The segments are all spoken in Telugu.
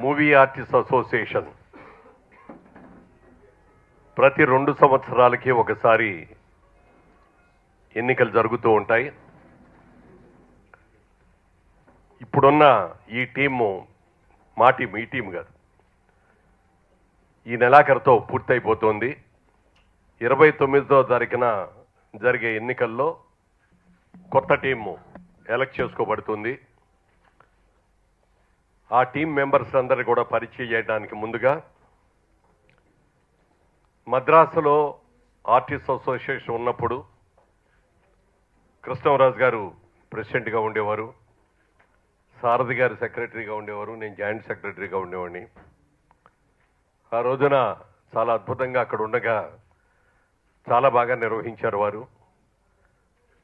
మూవీ ఆర్టిస్ట్ అసోసియేషన్ ప్రతి 2 సంవత్సరాలకి ఒకసారి ఎన్నికలు జరుగుతూ ఉంటాయి. ఇప్పుడున్న ఈ టీము మా టీం, ఈ టీం కాదు, ఈ నెలాఖరుతో పూర్తయిపోతుంది. 29వ తారీఖున జరిగే ఎన్నికల్లో కొత్త టీము ఎలక్ట్ చేసుకోబడుతుంది. ఆ టీం మెంబర్స్ అందరినీ కూడా పరిచయం చేయడానికి ముందుగా మద్రాసులో ఆర్టిస్ట్ అసోసియేషన్ ఉన్నప్పుడు కృష్ణరాజు గారు ప్రెసిడెంట్గా ఉండేవారు, సారథి గారు సెక్రటరీగా ఉండేవారు, నేను జాయింట్ సెక్రటరీగా ఉండేవాడిని. ఆ రోజున చాలా అద్భుతంగా అక్కడ ఉండగా చాలా బాగా నిర్వహించారు వారు.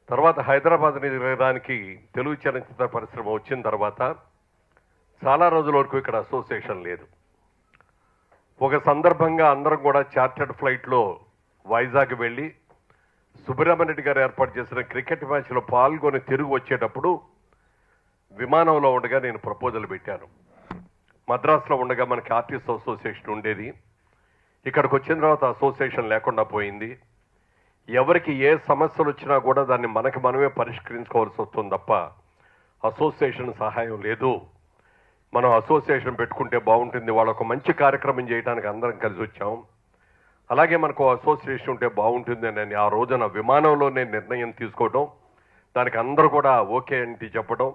తర్వాత హైదరాబాద్ నిర్వహించడానికి తెలుగు చలనచిత్ర పరిశ్రమ వచ్చిన తర్వాత చాలా రోజుల వరకు ఇక్కడ అసోసియేషన్ లేదు. ఒక సందర్భంగా అందరం కూడా చార్టర్డ్ ఫ్లైట్లో వైజాగ్ వెళ్ళి సుబ్రహ్మణ్య గారు ఏర్పాటు చేసిన క్రికెట్ మ్యాచ్లో పాల్గొని తిరిగి వచ్చేటప్పుడు విమానంలో ఉండగా నేను ప్రపోజల్ పెట్టాను. మద్రాసులో ఉండగా మనకి ఆర్టిస్ట్ అసోసియేషన్ ఉండేది, ఇక్కడికి వచ్చిన తర్వాత అసోసియేషన్ లేకుండా పోయింది. ఎవరికి ఏ సమస్యలు వచ్చినా కూడా దాన్ని మనకి మనమే పరిష్కరించుకోవాల్సి వస్తుంది తప్ప అసోసియేషన్ సహాయం లేదు. మనం అసోసియేషన్ పెట్టుకుంటే బాగుంటుంది, వాళ్ళకు మంచి కార్యక్రమం చేయడానికి అందరం కలిసి వచ్చాం, అలాగే మనకు అసోసియేషన్ ఉంటే బాగుంటుంది అని ఆ రోజున విమానంలోనే నిర్ణయం తీసుకోవడం, దానికి అందరూ కూడా ఓకే అంటే చెప్పడం.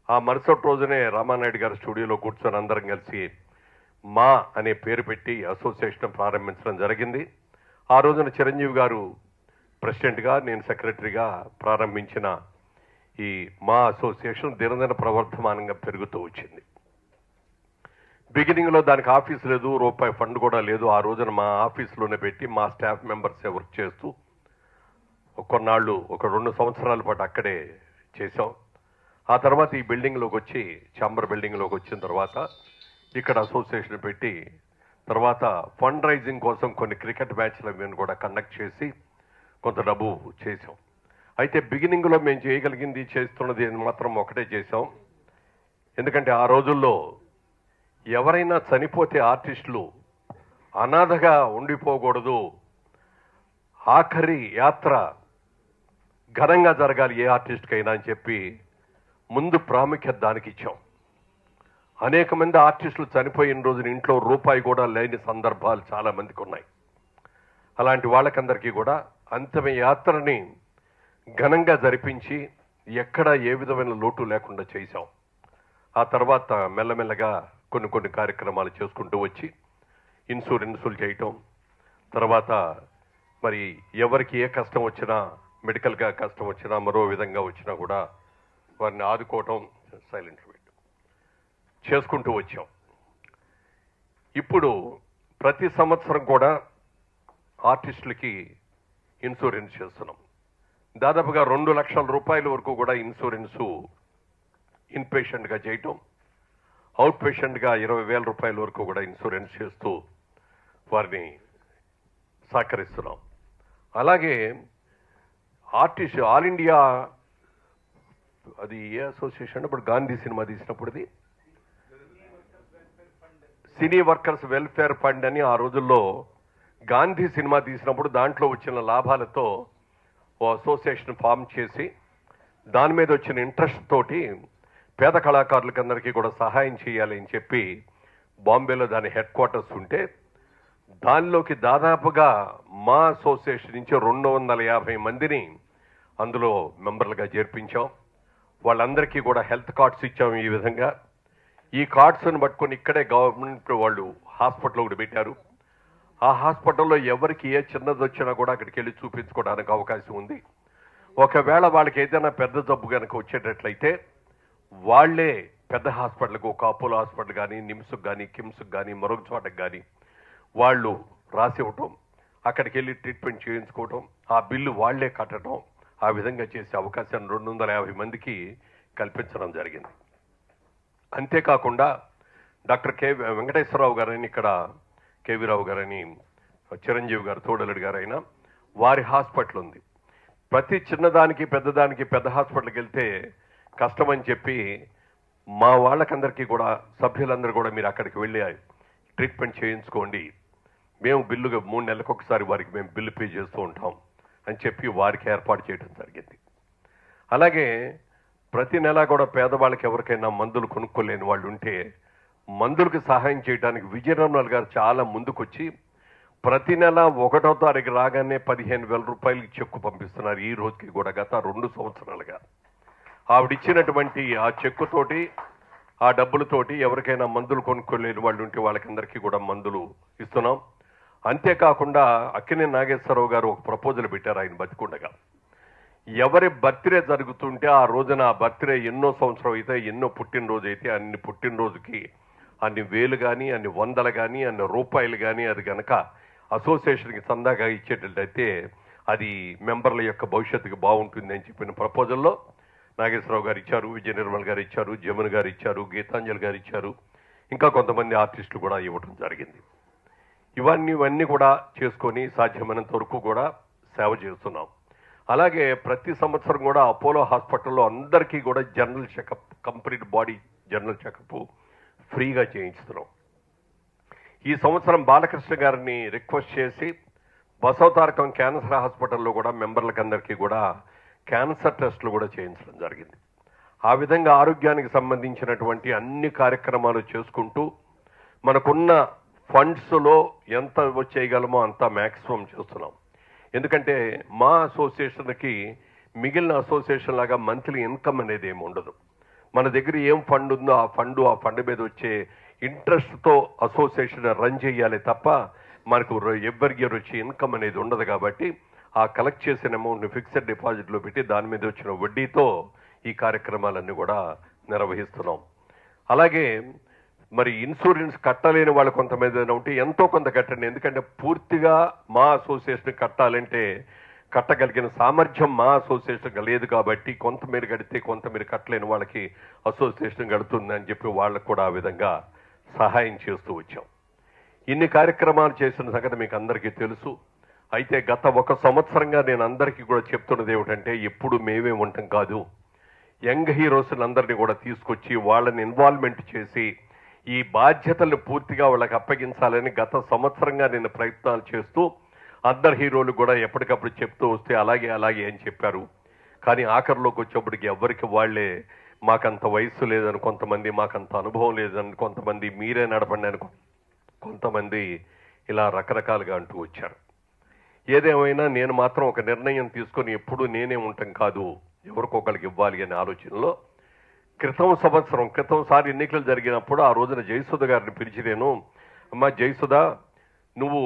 ఆ మరుసటి రోజునే రామానాయుడు గారి స్టూడియోలో కూర్చొని అందరం కలిసి మా అనే పేరు పెట్టి అసోసియేషన్ ప్రారంభించడం జరిగింది. ఆ రోజున చిరంజీవి గారు ప్రెసిడెంట్గా, నేను సెక్రటరీగా ప్రారంభించిన ఈ మా అసోసియేషన్ దినదిన ప్రవర్ధమానంగా పెరుగుతూ వచ్చింది. బిగినింగ్లో దానికి ఆఫీస్ లేదు, రూపాయి ఫండ్ కూడా లేదు. ఆ రోజున మా ఆఫీస్లోనే పెట్టి మా స్టాఫ్ మెంబర్సే వర్క్ చేస్తూ కొన్నాళ్ళు, ఒక 2 సంవత్సరాల పాటు అక్కడే చేసాం. ఆ తర్వాత ఈ బిల్డింగ్లోకి వచ్చి, ఛాంబర్ బిల్డింగ్లోకి వచ్చిన తర్వాత ఇక్కడ అసోసియేషన్ పెట్టి తర్వాత ఫండ్ రైజింగ్ కోసం కొన్ని క్రికెట్ మ్యాచ్లు మేము కూడా కండక్ట్ చేసి కొంత డబ్బు చేసాం. అయితే బిగినింగ్లో మేము చేయగలిగింది, చేస్తున్నది మాత్రం ఒకటే చేసాం. ఎందుకంటే ఆ రోజుల్లో ఎవరైనా చనిపోతే ఆర్టిస్టులు అనాథగా ఉండిపోకూడదు, ఆఖరి యాత్ర ఘనంగా జరగాలి ఏ ఆర్టిస్ట్కైనా అని చెప్పి ముందు ప్రాముఖ్యత దానికి ఇచ్చాం. అనేక మంది ఆర్టిస్టులు చనిపోయిన రోజున ఇంట్లో రూపాయి కూడా లేని సందర్భాలు చాలా మందికి ఉన్నాయి. అలాంటి వాళ్ళకందరికీ కూడా అంతిమ యాత్రని ఘనంగా జరిపించి ఎక్కడ ఏ విధమైన లోటు లేకుండా చేశాం. ఆ తర్వాత మెల్లమెల్లగా కొన్ని కార్యక్రమాలు చేసుకుంటూ వచ్చి ఇన్సూరెన్సులు చేయటం, తర్వాత మరి ఎవరికి ఏ కష్టం వచ్చినా, మెడికల్గా కష్టం వచ్చినా, మరో విధంగా వచ్చినా కూడా వారిని ఆదుకోవటం, సైలెంట్ చేసుకుంటూ వచ్చాం. ఇప్పుడు ప్రతి సంవత్సరం కూడా ఆర్టిస్టులకి ఇన్సూరెన్స్ చేస్తున్నాం. దాదాపుగా 2 లక్షల రూపాయల వరకు కూడా ఇన్సూరెన్సు ఇన్ పేషెంట్గా చేయటం, అవుట్ పేషెంట్గా 20,000 రూపాయల వరకు కూడా ఇన్సూరెన్స్ చేస్తూ వారిని సహకరిస్తున్నాం. అలాగే ఆర్టిస్ట్ ఆల్ ఇండియా, అది ఏ అసోసియేషన్, ఇప్పుడు గాంధీ సినిమా తీసినప్పుడుది సినీ వర్కర్స్ వెల్ఫేర్ ఫండ్ అని ఆ రోజుల్లో గాంధీ సినిమా తీసినప్పుడు దాంట్లో వచ్చిన లాభాలతో ఓ అసోసియేషన్ ఫామ్ చేసి దాని మీద వచ్చిన ఇంట్రెస్ట్ తోటి పేద కళాకారులకి అందరికీ కూడా సహాయం చేయాలి అని చెప్పి బాంబేలో దాని హెడ్ క్వార్టర్స్ ఉంటే దానిలోకి దాదాపుగా మా అసోసియేషన్ నుంచి 250 మందిని అందులో మెంబర్లుగా చేర్పించాం. వాళ్ళందరికీ కూడా హెల్త్ కార్డ్స్ ఇచ్చాం. ఈ విధంగా ఈ కార్డ్స్ని పట్టుకొని ఇక్కడే గవర్నమెంట్ వాళ్ళు హాస్పిటల్ ఒకటి పెట్టారు. ఆ హాస్పిటల్లో ఎవరికి ఏ చిన్నది వచ్చినా కూడా అక్కడికి వెళ్ళి చూపించుకోవడానికి అవకాశం ఉంది. ఒకవేళ వాళ్ళకి ఏదైనా పెద్ద జబ్బు కనుక వచ్చేటట్లయితే వాళ్లే పెద్ద హాస్పిటల్కి, ఒక అపోలో హాస్పిటల్ కానీ, నిమ్స్కి కానీ, కిమ్స్కి కానీ, మరొక చోటకి కానీ వాళ్ళు రాసి ఇవ్వటం, అక్కడికి వెళ్ళి ట్రీట్మెంట్ చేయించుకోవటం, ఆ బిల్లు వాళ్లే కట్టడం, ఆ విధంగా చేసే అవకాశాన్ని 250 మందికి కల్పించడం జరిగింది. అంతేకాకుండా డాక్టర్ కె వెంకటేశ్వరరావు గారని, ఇక్కడ కేవీ రావు గారని, చిరంజీవి గారు తోడలుడు గారైనా వారి హాస్పిటల్ ఉంది. ప్రతి చిన్నదానికి పెద్దదానికి పెద్ద హాస్పిటల్కి వెళ్తే కష్టమని చెప్పి మా వాళ్ళకందరికీ కూడా సభ్యులందరూ కూడా మీరు అక్కడికి వెళ్ళి ట్రీట్మెంట్ చేయించుకోండి, మేము బిల్లుగా 3 నెలలకు ఒకసారి వారికి మేము బిల్లు పే చేస్తూ ఉంటాం అని చెప్పి వారికి ఏర్పాటు చేయడం జరిగింది. అలాగే ప్రతి నెల కూడా పేదవాళ్ళకి ఎవరికైనా మందులు కొనుక్కోలేని వాళ్ళు ఉంటే మందులకు సహాయం చేయడానికి విజయరమణ గారు చాలా ముందుకొచ్చి ప్రతి నెల 1వ తారీఖు రాగానే 15,000 రూపాయలకి చెక్కు పంపిస్తున్నారు. ఈ రోజుకి కూడా గత 2 సంవత్సరాలుగా ఆవిడిచ్చినటువంటి ఆ చెక్కుతోటి ఆ డబ్బులతోటి ఎవరికైనా మందులు కొనుక్కోలేని వాళ్ళు ఉంటే వాళ్ళకందరికీ కూడా మందులు ఇస్తున్నాం. అంతేకాకుండా అక్కినేని నాగేశ్వరరావు గారు ఒక ప్రపోజల్ పెట్టారు ఆయన బతికుండగా. ఎవరి బర్త్డే జరుగుతుంటే ఆ రోజున ఆ బర్త్డే ఎన్నో సంవత్సరం అయితే ఎన్నో పుట్టినరోజు అయితే అన్ని పుట్టినరోజుకి అన్ని వేలు కానీ అన్ని వందలు కానీ అన్ని రూపాయలు కానీ అది కనుక అసోసియేషన్కి చందాగా ఇచ్చేటట్టయితే అది మెంబర్ల యొక్క భవిష్యత్తుకి బాగుంటుంది అని చెప్పిన ప్రపోజల్లో నాగేశ్వరరావు గారు ఇచ్చారు, విజయ నిర్మల్ గారు ఇచ్చారు, జమున గారు ఇచ్చారు, గీతాంజలి గారు ఇచ్చారు, ఇంకా కొంతమంది ఆర్టిస్టులు కూడా ఇవ్వడం జరిగింది. ఇవన్నీ కూడా చేసుకొని సాధ్యమైనంత వరకు కూడా సేవ చేస్తున్నాం. అలాగే ప్రతి సంవత్సరం కూడా అపోలో హాస్పిటల్లో అందరికీ కూడా general checkup, complete body general checkup ఫ్రీగా చేయించుతున్నాం. ఈ సంవత్సరం బాలకృష్ణ గారిని రిక్వెస్ట్ చేసి బసవతారకం క్యాన్సర్ హాస్పిటల్లో కూడా మెంబర్లకు అందరికీ కూడా క్యాన్సర్ టెస్టులు కూడా చేయించడం జరిగింది. ఆ విధంగా ఆరోగ్యానికి సంబంధించినటువంటి అన్ని కార్యక్రమాలు చేసుకుంటూ మనకున్న ఫండ్స్లో ఎంత చేయగలమో అంత మ్యాక్సిమం చేస్తున్నాం. ఎందుకంటే మా అసోసియేషన్కి మిగిలిన అసోసియేషన్ లాగా మంత్లీ ఇన్కమ్ అనేది ఏమి ఉండదు. మన దగ్గర ఏం ఫండ్ ఉందో ఆ ఫండ్ మీద వచ్చే ఇంట్రెస్ట్తో అసోసియేషన్ రన్ చేయాలి తప్ప మనకు ఎవ్రీ ఇయర్ వచ్చే ఇన్కమ్ అనేది ఉండదు. కాబట్టి ఆ కలెక్ట్ చేసిన అమౌంట్ని ఫిక్స్డ్ డిపాజిట్లో పెట్టి దాని మీద వచ్చిన వడ్డీతో ఈ కార్యక్రమాలన్నీ కూడా నిర్వహిస్తున్నాం. అలాగే మరి ఇన్సూరెన్స్ కట్టలేని వాళ్ళు కొంతమంది ఉంటే ఎంతో కొంత కట్టండి. ఎందుకంటే పూర్తిగా మా అసోసియేషన్ కట్టాలంటే కట్టగలిగిన సామర్థ్యం మా అసోసియేషన్ లేదు. కాబట్టి కొంత మీరు కడితే కొంత మీరు కట్టలేని వాళ్ళకి అసోసియేషన్ కడుతుందని చెప్పి వాళ్ళకు కూడా ఆ విధంగా సహాయం చేస్తూ వచ్చాం. ఇన్ని కార్యక్రమాలు చేసిన సంగతి మీకు అందరికీ తెలుసు. అయితే గత 1 సంవత్సరంగా నేను అందరికీ కూడా చెప్తున్నది ఏమిటంటే ఎప్పుడు మేమే ఉంటాం కాదు, యంగ్ హీరోస్లందరినీ కూడా తీసుకొచ్చి వాళ్ళని ఇన్వాల్వ్మెంట్ చేసి ఈ బాధ్యతలను పూర్తిగా వాళ్ళకి అప్పగించాలని గత సంవత్సరంగా నేను ప్రయత్నాలు చేస్తూ అందరు హీరోలు కూడా ఎప్పటికప్పుడు చెప్తూ వస్తే అలాగే అని చెప్పారు. కానీ ఆఖరిలోకి వచ్చేప్పటికి ఎవరికి వాళ్లే మాకంత వయస్సు లేదని కొంతమంది, మాకంత అనుభవం లేదని కొంతమంది, మీరే నడపండి అని కొంతమంది ఇలా రకరకాలుగా అంటూ వచ్చారు. ఏదేమైనా నేను మాత్రం ఒక నిర్ణయం తీసుకొని ఎప్పుడు నేనే ఉంటాం కాదు, ఎవరికొకరికి ఇవ్వాలి అనే ఆలోచనలో క్రితంసారి ఎన్నికలు జరిగినప్పుడు ఆ రోజున జయసుధ గారిని పిలిచి నేను, అమ్మా జయసుధ, నువ్వు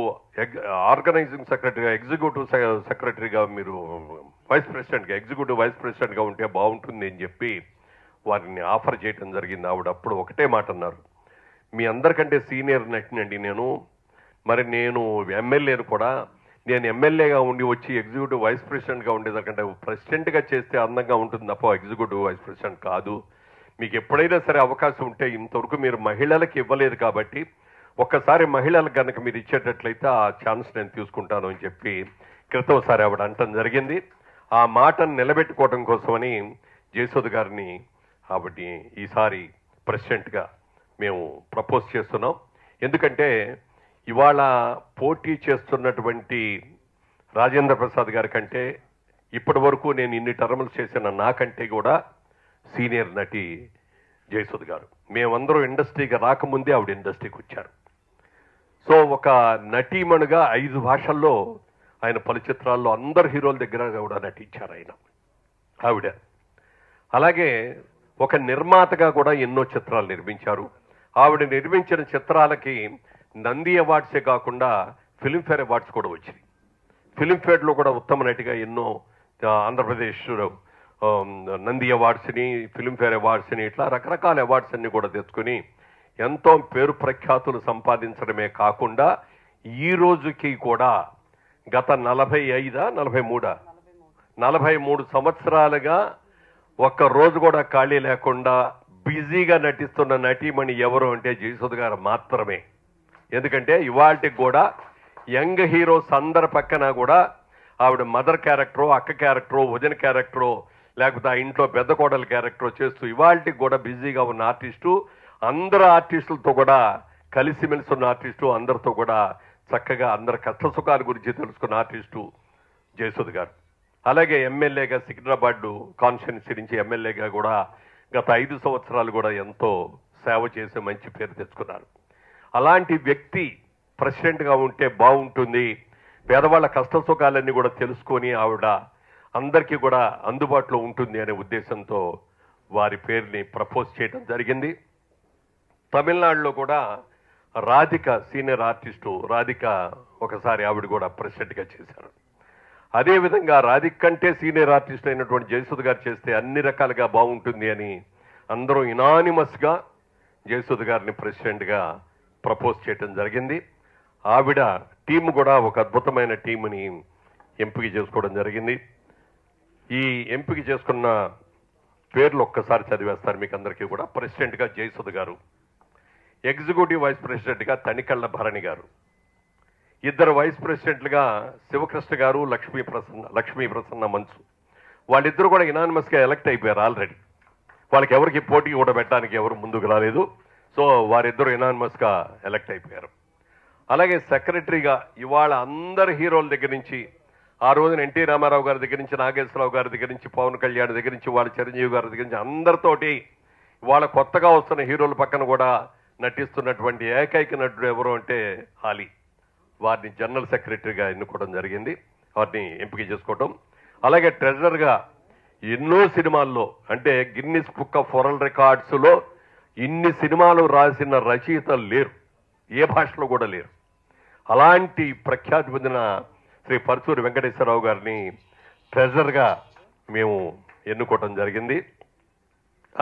ఆర్గనైజింగ్ సెక్రటరీగా, ఎగ్జిక్యూటివ్ సెక్రటరీగా, మీరు ఎగ్జిక్యూటివ్ వైస్ ప్రెసిడెంట్గా ఉంటే బాగుంటుంది అని చెప్పి వారిని ఆఫర్ చేయడం జరిగింది. ఆవిడ అప్పుడు ఒకటే మాట అన్నారు, మీ అందరికంటే సీనియర్ నటినండి నేను ఎమ్మెల్యేను కూడా, నేను ఎమ్మెల్యేగా ఉండి వచ్చి ఎగ్జిక్యూటివ్ వైస్ ప్రెసిడెంట్గా ఉండేదానికంటే ప్రెసిడెంట్గా చేస్తే అందంగా ఉంటుంది తప్ప ఎగ్జిక్యూటివ్ వైస్ ప్రెసిడెంట్ కాదు. మీకు ఎప్పుడైనా సరే అవకాశం ఉంటే, ఇంతవరకు మీరు మహిళలకు ఇవ్వలేదు కాబట్టి ఒక్కసారి మహిళలకు కనుక మీరు ఇచ్చేటట్లయితే ఆ ఛాన్స్ నేను తీసుకుంటాను అని చెప్పి క్రితంసారి ఆవిడ అంటం జరిగింది. ఆ మాటను నిలబెట్టుకోవడం కోసమని జయసుధ గారిని ఆవిడ ఈసారి ప్రెసిడెంట్గా మేము ప్రపోజ్ చేస్తున్నాం. ఎందుకంటే ఇవాళ పోటీ చేస్తున్నటువంటి రాజేంద్ర ప్రసాద్ గారి కంటే ఇప్పటి వరకు నేను ఇన్ని టర్ములు చేసిన నాకంటే కూడా సీనియర్ నటి జయసుధ గారు. మేమందరూ ఇండస్ట్రీకి రాకముందే ఆవిడ ఇండస్ట్రీకి వచ్చారు. సో ఒక నటీమణుగా 5 భాషల్లో ఆయన పలు చిత్రాల్లో అందరు హీరోల దగ్గర కూడా నటించారు ఆవిడ. అలాగే ఒక నిర్మాతగా కూడా ఎన్నో చిత్రాలు నిర్మించారు. ఆవిడ నిర్మించిన చిత్రాలకి నంది అవార్డ్సే కాకుండా ఫిల్మ్ఫేర్ అవార్డ్స్ కూడా వచ్చాయి. ఫిల్మ్ఫేర్లో కూడా ఉత్తమ నటిగా ఎన్నో ఆంధ్రప్రదేశ్ నంది అవార్డ్స్ని, ఫిల్మ్ఫేర్ అవార్డ్స్ని, ఇట్లా రకరకాల అవార్డ్స్ అన్ని కూడా తెచ్చుకుని ఎంతో పేరు ప్రఖ్యాతులు సంపాదించడమే కాకుండా ఈ రోజుకి కూడా గత 43 సంవత్సరాలుగా ఒక్క రోజు కూడా ఖాళీ లేకుండా బిజీగా నటిస్తున్న నటీమణి ఎవరు అంటే జయసుధ గారు మాత్రమే. ఎందుకంటే ఇవాళకి కూడా యంగ్ హీరోస్ అందరి పక్కన కూడా ఆవిడ మదర్ క్యారెక్టరో, అక్క క్యారెక్టరో, వదిన క్యారెక్టరో, లేకపోతే ఆ ఇంట్లో పెద్ద కోడలు క్యారెక్టర్ చేస్తూ ఇవాళకి కూడా బిజీగా ఉన్న ఆర్టిస్టు, అందరు ఆర్టిస్టులతో కూడా కలిసిమెలిసి ఉన్న ఆర్టిస్టు, అందరితో కూడా చక్కగా అందరి కష్ట సుఖాల గురించి తెలుసుకున్న ఆర్టిస్టు జయసుధ గారు. అలాగే ఎమ్మెల్యేగా సికింద్రాబాద్ కాన్స్టిట్యున్సీ నుంచి ఎమ్మెల్యేగా కూడా గత 5 సంవత్సరాలు కూడా ఎంతో సేవ చేసి మంచి పేరు తెచ్చుకున్నారు. అలాంటి వ్యక్తి ప్రెసిడెంట్గా ఉంటే బాగుంటుంది, పేదవాళ్ళ కష్ట సుఖాలన్నీ కూడా తెలుసుకొని ఆవిడ అందరికీ కూడా అందుబాటులో ఉంటుంది అనే ఉద్దేశంతో వారి పేరుని ప్రపోజ్ చేయడం జరిగింది. తమిళనాడులో కూడా రాధిక సీనియర్ ఆర్టిస్టు రాధిక ఒకసారి ఆవిడ కూడా ప్రెసిడెంట్గా చేశారు. అదేవిధంగా రాధిక కంటే సీనియర్ ఆర్టిస్ట్ అయినటువంటి జయసుధ గారు చేస్తే అన్ని రకాలుగా బాగుంటుంది అని అందరూ యునానిమస్గా జయసుధ గారిని ప్రెసిడెంట్గా ప్రపోజ్ చేయడం జరిగింది. ఆవిడ టీం కూడా ఒక అద్భుతమైన టీంని ఎంపిక చేసుకోవడం జరిగింది. ఈ ఎంపిక చేసుకున్న పేర్లు ఒక్కసారి చదివేస్తారు మీకు అందరికీ కూడా. ప్రెసిడెంట్గా జయసుధ గారు, ఎగ్జిక్యూటివ్ వైస్ ప్రెసిడెంట్గా తనికళ్ళ భరణి గారు, 2 వైస్ ప్రెసిడెంట్లుగా శివకృష్ణ గారు, లక్ష్మీ ప్రసన్న మంచు. వాళ్ళిద్దరూ కూడా యునానిమస్గా ఎలక్ట్ అయిపోయారు ఆల్రెడీ. వాళ్ళకి ఎవరికి పోటీ కూడా పెట్టడానికి ఎవరు ముందుకు రాలేదు. సో వారిద్దరూ యునానిమస్గా ఎలక్ట్ అయిపోయారు. అలాగే సెక్రటరీగా ఇవాళ అందరు హీరోల దగ్గర నుంచి, ఆ రోజున ఎన్టీ రామారావు గారి దగ్గర నుంచి, నాగేశ్వరరావు గారి దగ్గర నుంచి, పవన్ కళ్యాణ్ దగ్గర నుంచి, వాళ్ళ చిరంజీవి గారి దగ్గర నుంచి అందరితోటి ఇవాళ కొత్తగా వస్తున్న హీరోల పక్కన కూడా నటిస్తున్నటువంటి ఏకైక నటుడు ఎవరు అంటే ఆలీ. వారిని జనరల్ సెక్రటరీగా ఎన్నుకోవడం జరిగింది, వారిని ఎంపిక చేసుకోవడం. అలాగే ట్రెజరర్గా ఎన్నో సినిమాల్లో, అంటే గిన్నిస్ బుక్ ఆఫ్ వరల్డ్ రికార్డ్స్లో ఇన్ని సినిమాలు రాసిన రచయితలు లేరు, ఏ భాషలో కూడా లేరు. అలాంటి ప్రఖ్యాతి పొందిన శ్రీ పరుచూరి వెంకటేశ్వరరావు గారిని ట్రెజరర్గా మేము ఎన్నుకోవడం జరిగింది.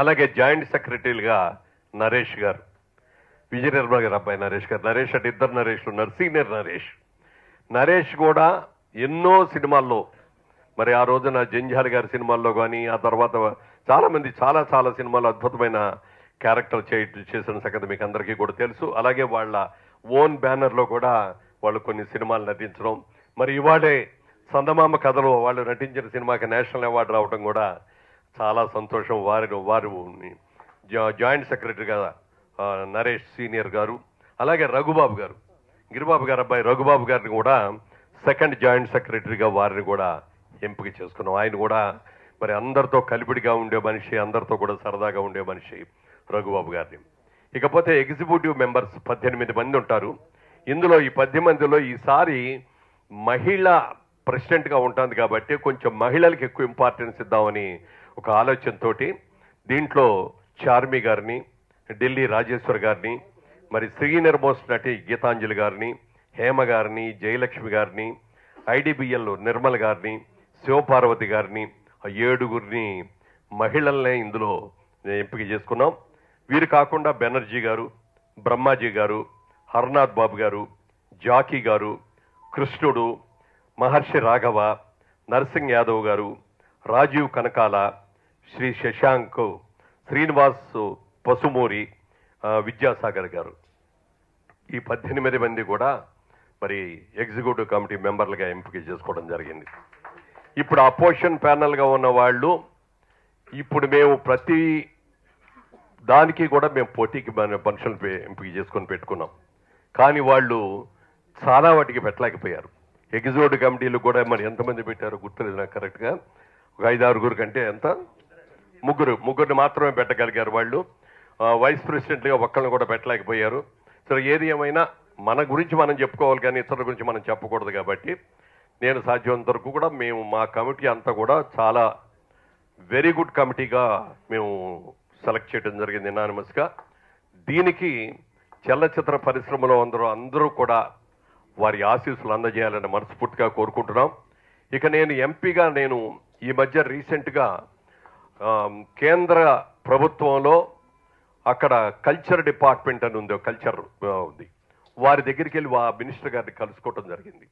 అలాగే జాయింట్ సెక్రటరీలుగా నరేష్ గారు, విజయ నిర్మల గారు అబ్బాయి నరేష్ గారు. నరేష్ అంటే 2 నరేష్లు ఉన్నారు. సీనియర్ నరేష్ కూడా ఎన్నో సినిమాల్లో, మరి ఆ రోజున జంజాల్ గారి సినిమాల్లో కానీ, ఆ తర్వాత చాలా మంది చాలా సినిమాల్లో అద్భుతమైన క్యారెక్టర్ చేసిన సంగతి మీకు అందరికీ కూడా తెలుసు. అలాగే వాళ్ళ ఓన్ బ్యానర్లో కూడా వాళ్ళు కొన్ని సినిమాలు నటించడం, మరి ఇవాళే చందమామ కథలో వాళ్ళు నటించిన సినిమాకి నేషనల్ అవార్డు రావడం కూడా చాలా సంతోషం. వారు జాయింట్ సెక్రటరీగా నరేష్ సీనియర్ గారు. అలాగే రఘుబాబు గారు, గిరిబాబు గారు అబ్బాయి రఘుబాబు గారిని కూడా సెకండ్ జాయింట్ సెక్రటరీగా వారిని కూడా ఎంపిక చేసుకున్నాం. ఆయన కూడా మరి అందరితో కలిపిడిగా ఉండే మనిషి, అందరితో కూడా సరదాగా ఉండే మనిషి రఘుబాబు గారిని. ఇకపోతే ఎగ్జిక్యూటివ్ మెంబర్స్ 18 మంది ఉంటారు. ఇందులో ఈ 10 మందిలో ఈసారి మహిళ ప్రెసిడెంట్గా ఉంటుంది కాబట్టి కొంచెం మహిళలకు ఎక్కువ ఇంపార్టెన్స్ ఇద్దామని ఒక ఆలోచనతో దీంట్లో చార్మి గారిని, ఢిల్లీ రాజేశ్వర్ గారిని, మరి సీనియర్ మోస్ట్ నటి గీతాంజలి గారిని, హేమ గారిని, జయలక్ష్మి గారిని, ఐడిబిఎల్ నిర్మల్ గారిని, శివపార్వతి గారిని, 7గురిని మహిళల్నే ఇందులో ఎంపిక చేసుకున్నాం. వీరు కాకుండా బెనర్జీ గారు, బ్రహ్మాజీ గారు, హర్నాథ్ బాబు గారు, జాకీ గారు, కృష్ణుడు, మహర్షి రాఘవ, నర్సింగ్ యాదవ్ గారు, రాజీవ్ కనకాల, శ్రీ శశాంక్, శ్రీనివాస్ పసుమూరి, విద్యాసాగర్ గారు. ఈ 18 మంది కూడా మరి ఎగ్జిక్యూటివ్ కమిటీ మెంబర్లుగా ఎంపిక చేసుకోవడం జరిగింది. ఇప్పుడు అపోజిషన్ ప్యానల్గా ఉన్న వాళ్ళు, ఇప్పుడు మేము ప్రతి దానికి కూడా మేము పోటీకి మనుషులు ఎంపిక చేసుకొని పెట్టుకున్నాం. కానీ వాళ్ళు చాలా వాటికి పెట్టలేకపోయారు. ఎగ్జిక్యూటివ్ కమిటీలు కూడా మరి ఎంతమంది పెట్టారో గుర్తులేదు నాకు కరెక్ట్గా. ఒక 5-6 కంటే ఎంత, ముగ్గురిని మాత్రమే పెట్టగలిగారు వాళ్ళు. వైస్ ప్రెసిడెంట్గా ఒక్కళ్ళని కూడా పెట్టలేకపోయారు. సరే, ఏది ఏమైనా మన గురించి మనం చెప్పుకోవాలి కానీ ఇతరుల గురించి మనం చెప్పకూడదు కాబట్టి నేను సాధ్యమైనంత వరకు కూడా మా కమిటీ అంతా కూడా చాలా వెరీ గుడ్ కమిటీగా మేము సెలెక్ట్ చేయడం జరిగింది యునానిమస్గా. దీనికి చలనచిత్ర పరిశ్రమలో అందరూ కూడా వారి ఆశీస్సులు అందజేయాలని మనస్ఫూర్తిగా కోరుకుంటున్నాం. ఇక నేను ఎంపీగా ఈ మధ్య రీసెంట్గా కేంద్ర ప్రభుత్వంలో అక్కడ కల్చర్ డిపార్ట్మెంట్ అని ఉంది, కల్చర్ ఉంది, వారి దగ్గరికి వెళ్ళి మినిస్టర్ గారిని కలుసుకోవటం జరిగింది.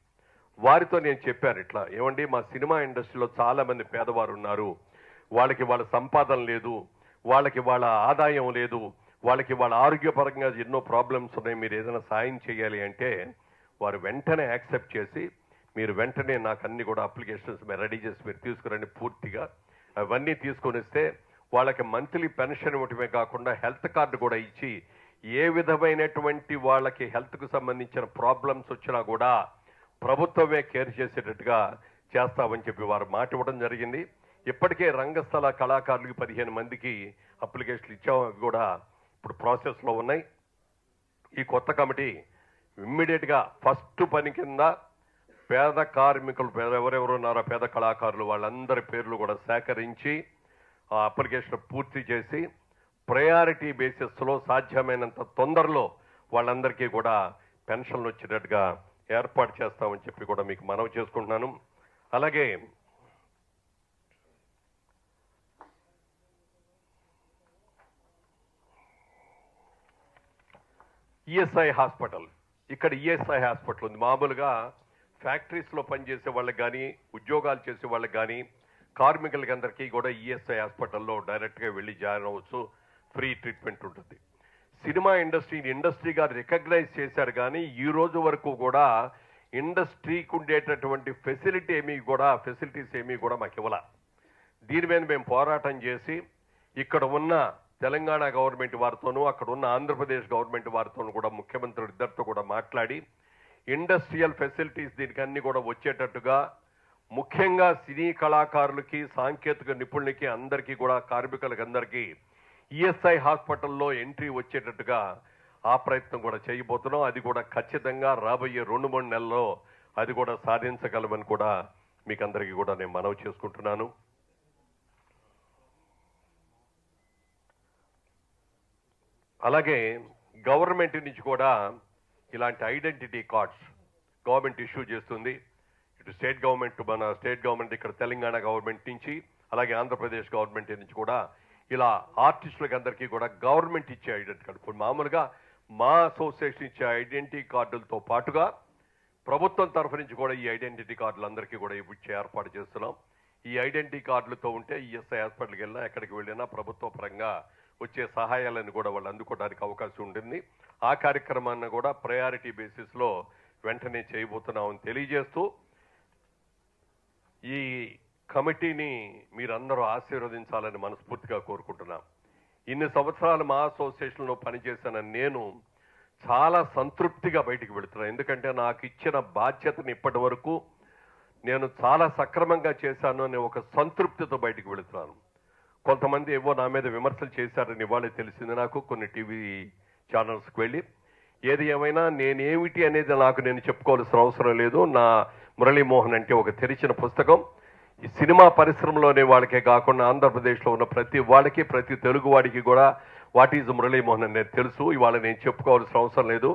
వారితో నేను చెప్పాను, ఇట్లా ఏమండి మా సినిమా ఇండస్ట్రీలో చాలా మంది పేదవారు ఉన్నారు, వాళ్ళకి వాళ్ళ సంపాదన లేదు, వాళ్ళకి వాళ్ళ ఆదాయం లేదు, వాళ్ళకి వాళ్ళ ఆరోగ్యపరంగా ఎన్నో ప్రాబ్లమ్స్ ఉన్నాయి, మీరు ఏదైనా సాయం చేయాలి అంటే వారు వెంటనే యాక్సెప్ట్ చేసి మీరు వెంటనే నాకు అన్ని కూడా అప్లికేషన్స్ మీరు రెడీ చేసి మీరు తీసుకురండి, పూర్తిగా అవన్నీ తీసుకొని వస్తే వాళ్ళకి మంత్లీ పెన్షన్ ఇవ్వటమే కాకుండా హెల్త్ కార్డు కూడా ఇచ్చి ఏ విధమైనటువంటి వాళ్ళకి హెల్త్కు సంబంధించిన ప్రాబ్లమ్స్ వచ్చినా కూడా ప్రభుత్వమే కేర్ చేసేటట్టుగా చేస్తామని చెప్పి వారు మాట ఇవ్వడం జరిగింది. ఇప్పటికే రంగస్థల కళాకారులకు 15 మందికి అప్లికేషన్లు ఇచ్చాము. అవి కూడా ఇప్పుడు ప్రాసెస్లో ఉన్నాయి. ఈ కొత్త కమిటీ ఇమ్మీడియట్గా ఫస్ట్ పని కింద పేద కార్మికులు ఎవరెవరు ఉన్నారో పేద కళాకారులు వాళ్ళందరి పేర్లు కూడా సేకరించి ఆ అప్లికేషన్ పూర్తి చేసి ప్రయారిటీ బేసిస్లో సాధ్యమైనంత తొందరలో వాళ్ళందరికీ కూడా పెన్షన్లు వచ్చేటట్టుగా ఏర్పాటు చేస్తామని చెప్పి కూడా మీకు మనవి చేసుకుంటున్నాను. అలాగే ఈఎస్ఐ హాస్పిటల్, ఇక్కడ ఈఎస్ఐ హాస్పిటల్ ఉంది. మామూలుగా ఫ్యాక్టరీస్లో పనిచేసే వాళ్ళకి కానీ ఉద్యోగాలు చేసే వాళ్ళకి కానీ కార్మికులకి అందరికీ కూడా ఈఎస్ఐ హాస్పిటల్లో డైరెక్ట్గా వెళ్ళి జాయిన్ అవ్వచ్చు. ఫ్రీ ట్రీట్మెంట్ ఉంటుంది. సినిమా ఇండస్ట్రీగా రికగ్నైజ్ చేశారు కానీ ఈ రోజు వరకు కూడా ఇండస్ట్రీకి ఉండేటటువంటి ఫెసిలిటీస్ ఏమీ కూడా మాకు ఇవ్వాల. దీని మీద మేము పోరాటం చేసి ఇక్కడ ఉన్న తెలంగాణ గవర్నమెంట్ వారితోనూ అక్కడ ఉన్న ఆంధ్రప్రదేశ్ గవర్నమెంట్ వారితోనూ కూడా ముఖ్యమంత్రులు ఇద్దరితో కూడా మాట్లాడి ఇండస్ట్రియల్ ఫెసిలిటీస్ దీనికి అన్ని కూడా వచ్చేటట్టుగా ముఖ్యంగా సినీ కళాకారులకి సాంకేతిక నిపుణులకి అందరికీ కూడా కార్మికులకి అందరికీ ఈఎస్ఐ హాస్పిటల్లో ఎంట్రీ వచ్చేటట్టుగా ఆ ప్రయత్నం కూడా చేయబోతున్నాం. అది కూడా ఖచ్చితంగా రాబోయే 2-3 నెలల్లో అది కూడా సాధించగలమని కూడా మీకు అందరికీ కూడా నేను మనవి చేసుకుంటున్నాను. అలాగే గవర్నమెంట్ నుంచి కూడా ఇలాంటి ఐడెంటిటీ కార్డ్స్ గవర్నమెంట్ ఇష్యూ చేస్తుంది. ఇటు మన స్టేట్ గవర్నమెంట్ ఇక్కడ తెలంగాణ గవర్నమెంట్ నుంచి అలాగే ఆంధ్రప్రదేశ్ గవర్నమెంట్ నుంచి కూడా ఇలా ఆర్టిస్టులకు అందరికీ కూడా గవర్నమెంట్ ఇచ్చే ఐడెంటిటీ కార్డు. ఇప్పుడు మామూలుగా మా అసోసియేషన్ ఇచ్చే ఐడెంటిటీ కార్డులతో పాటుగా ప్రభుత్వం తరఫు నుంచి కూడా ఈ ఐడెంటిటీ కార్డులు అందరికీ కూడా ఇచ్చే ఏర్పాటు చేస్తున్నాం. ఈ ఐడెంటిటీ కార్డులతో ఉంటే ఈఎస్ఐ హాస్పిటల్కి వెళ్ళినా ఎక్కడికి వెళ్ళినా ప్రభుత్వ పరంగా వచ్చే సహాయాలను కూడా వాళ్ళు అందుకోవడానికి అవకాశం ఉంటుంది. ఆ కార్యక్రమాన్ని కూడా ప్రయారిటీ బేసిస్లో వెంటనే చేయబోతున్నామని తెలియజేస్తూ ఈ కమిటీని మీరందరూ ఆశీర్వదించాలని మనస్ఫూర్తిగా కోరుకుంటున్నాం. ఇన్ని సంవత్సరాలు మా అసోసియేషన్లో పనిచేసిన నేను చాలా సంతృప్తిగా బయటికి వెళుతున్నాను. ఎందుకంటే నాకు ఇచ్చిన బాధ్యతను ఇప్పటి వరకు నేను చాలా సక్రమంగా చేశాను అనే ఒక సంతృప్తితో బయటికి వెళుతున్నాను. కొంతమంది ఏవో నా మీద విమర్శలు చేశారని ఇవాళ తెలిసింది నాకు కొన్ని టీవీ ఛానల్స్కి వెళ్ళి. ఏది ఏమైనా నేనేమిటి అనేది నాకు నేను చెప్పుకోవాల్సిన అవసరం లేదు. నా మురళీమోహన్ అంటే ఒక తెరిచిన పుస్తకం. ఈ సినిమా పరిశ్రమలోనే వాళ్ళకే కాకుండా ఆంధ్రప్రదేశ్లో ఉన్న ప్రతి వాళ్ళకి ప్రతి తెలుగు వాడికి కూడా వాట్ ఈజ్ మురళీమోహన్ అనేది తెలుసు. ఇవాళ నేను చెప్పుకోవాల్సిన అవసరం లేదు.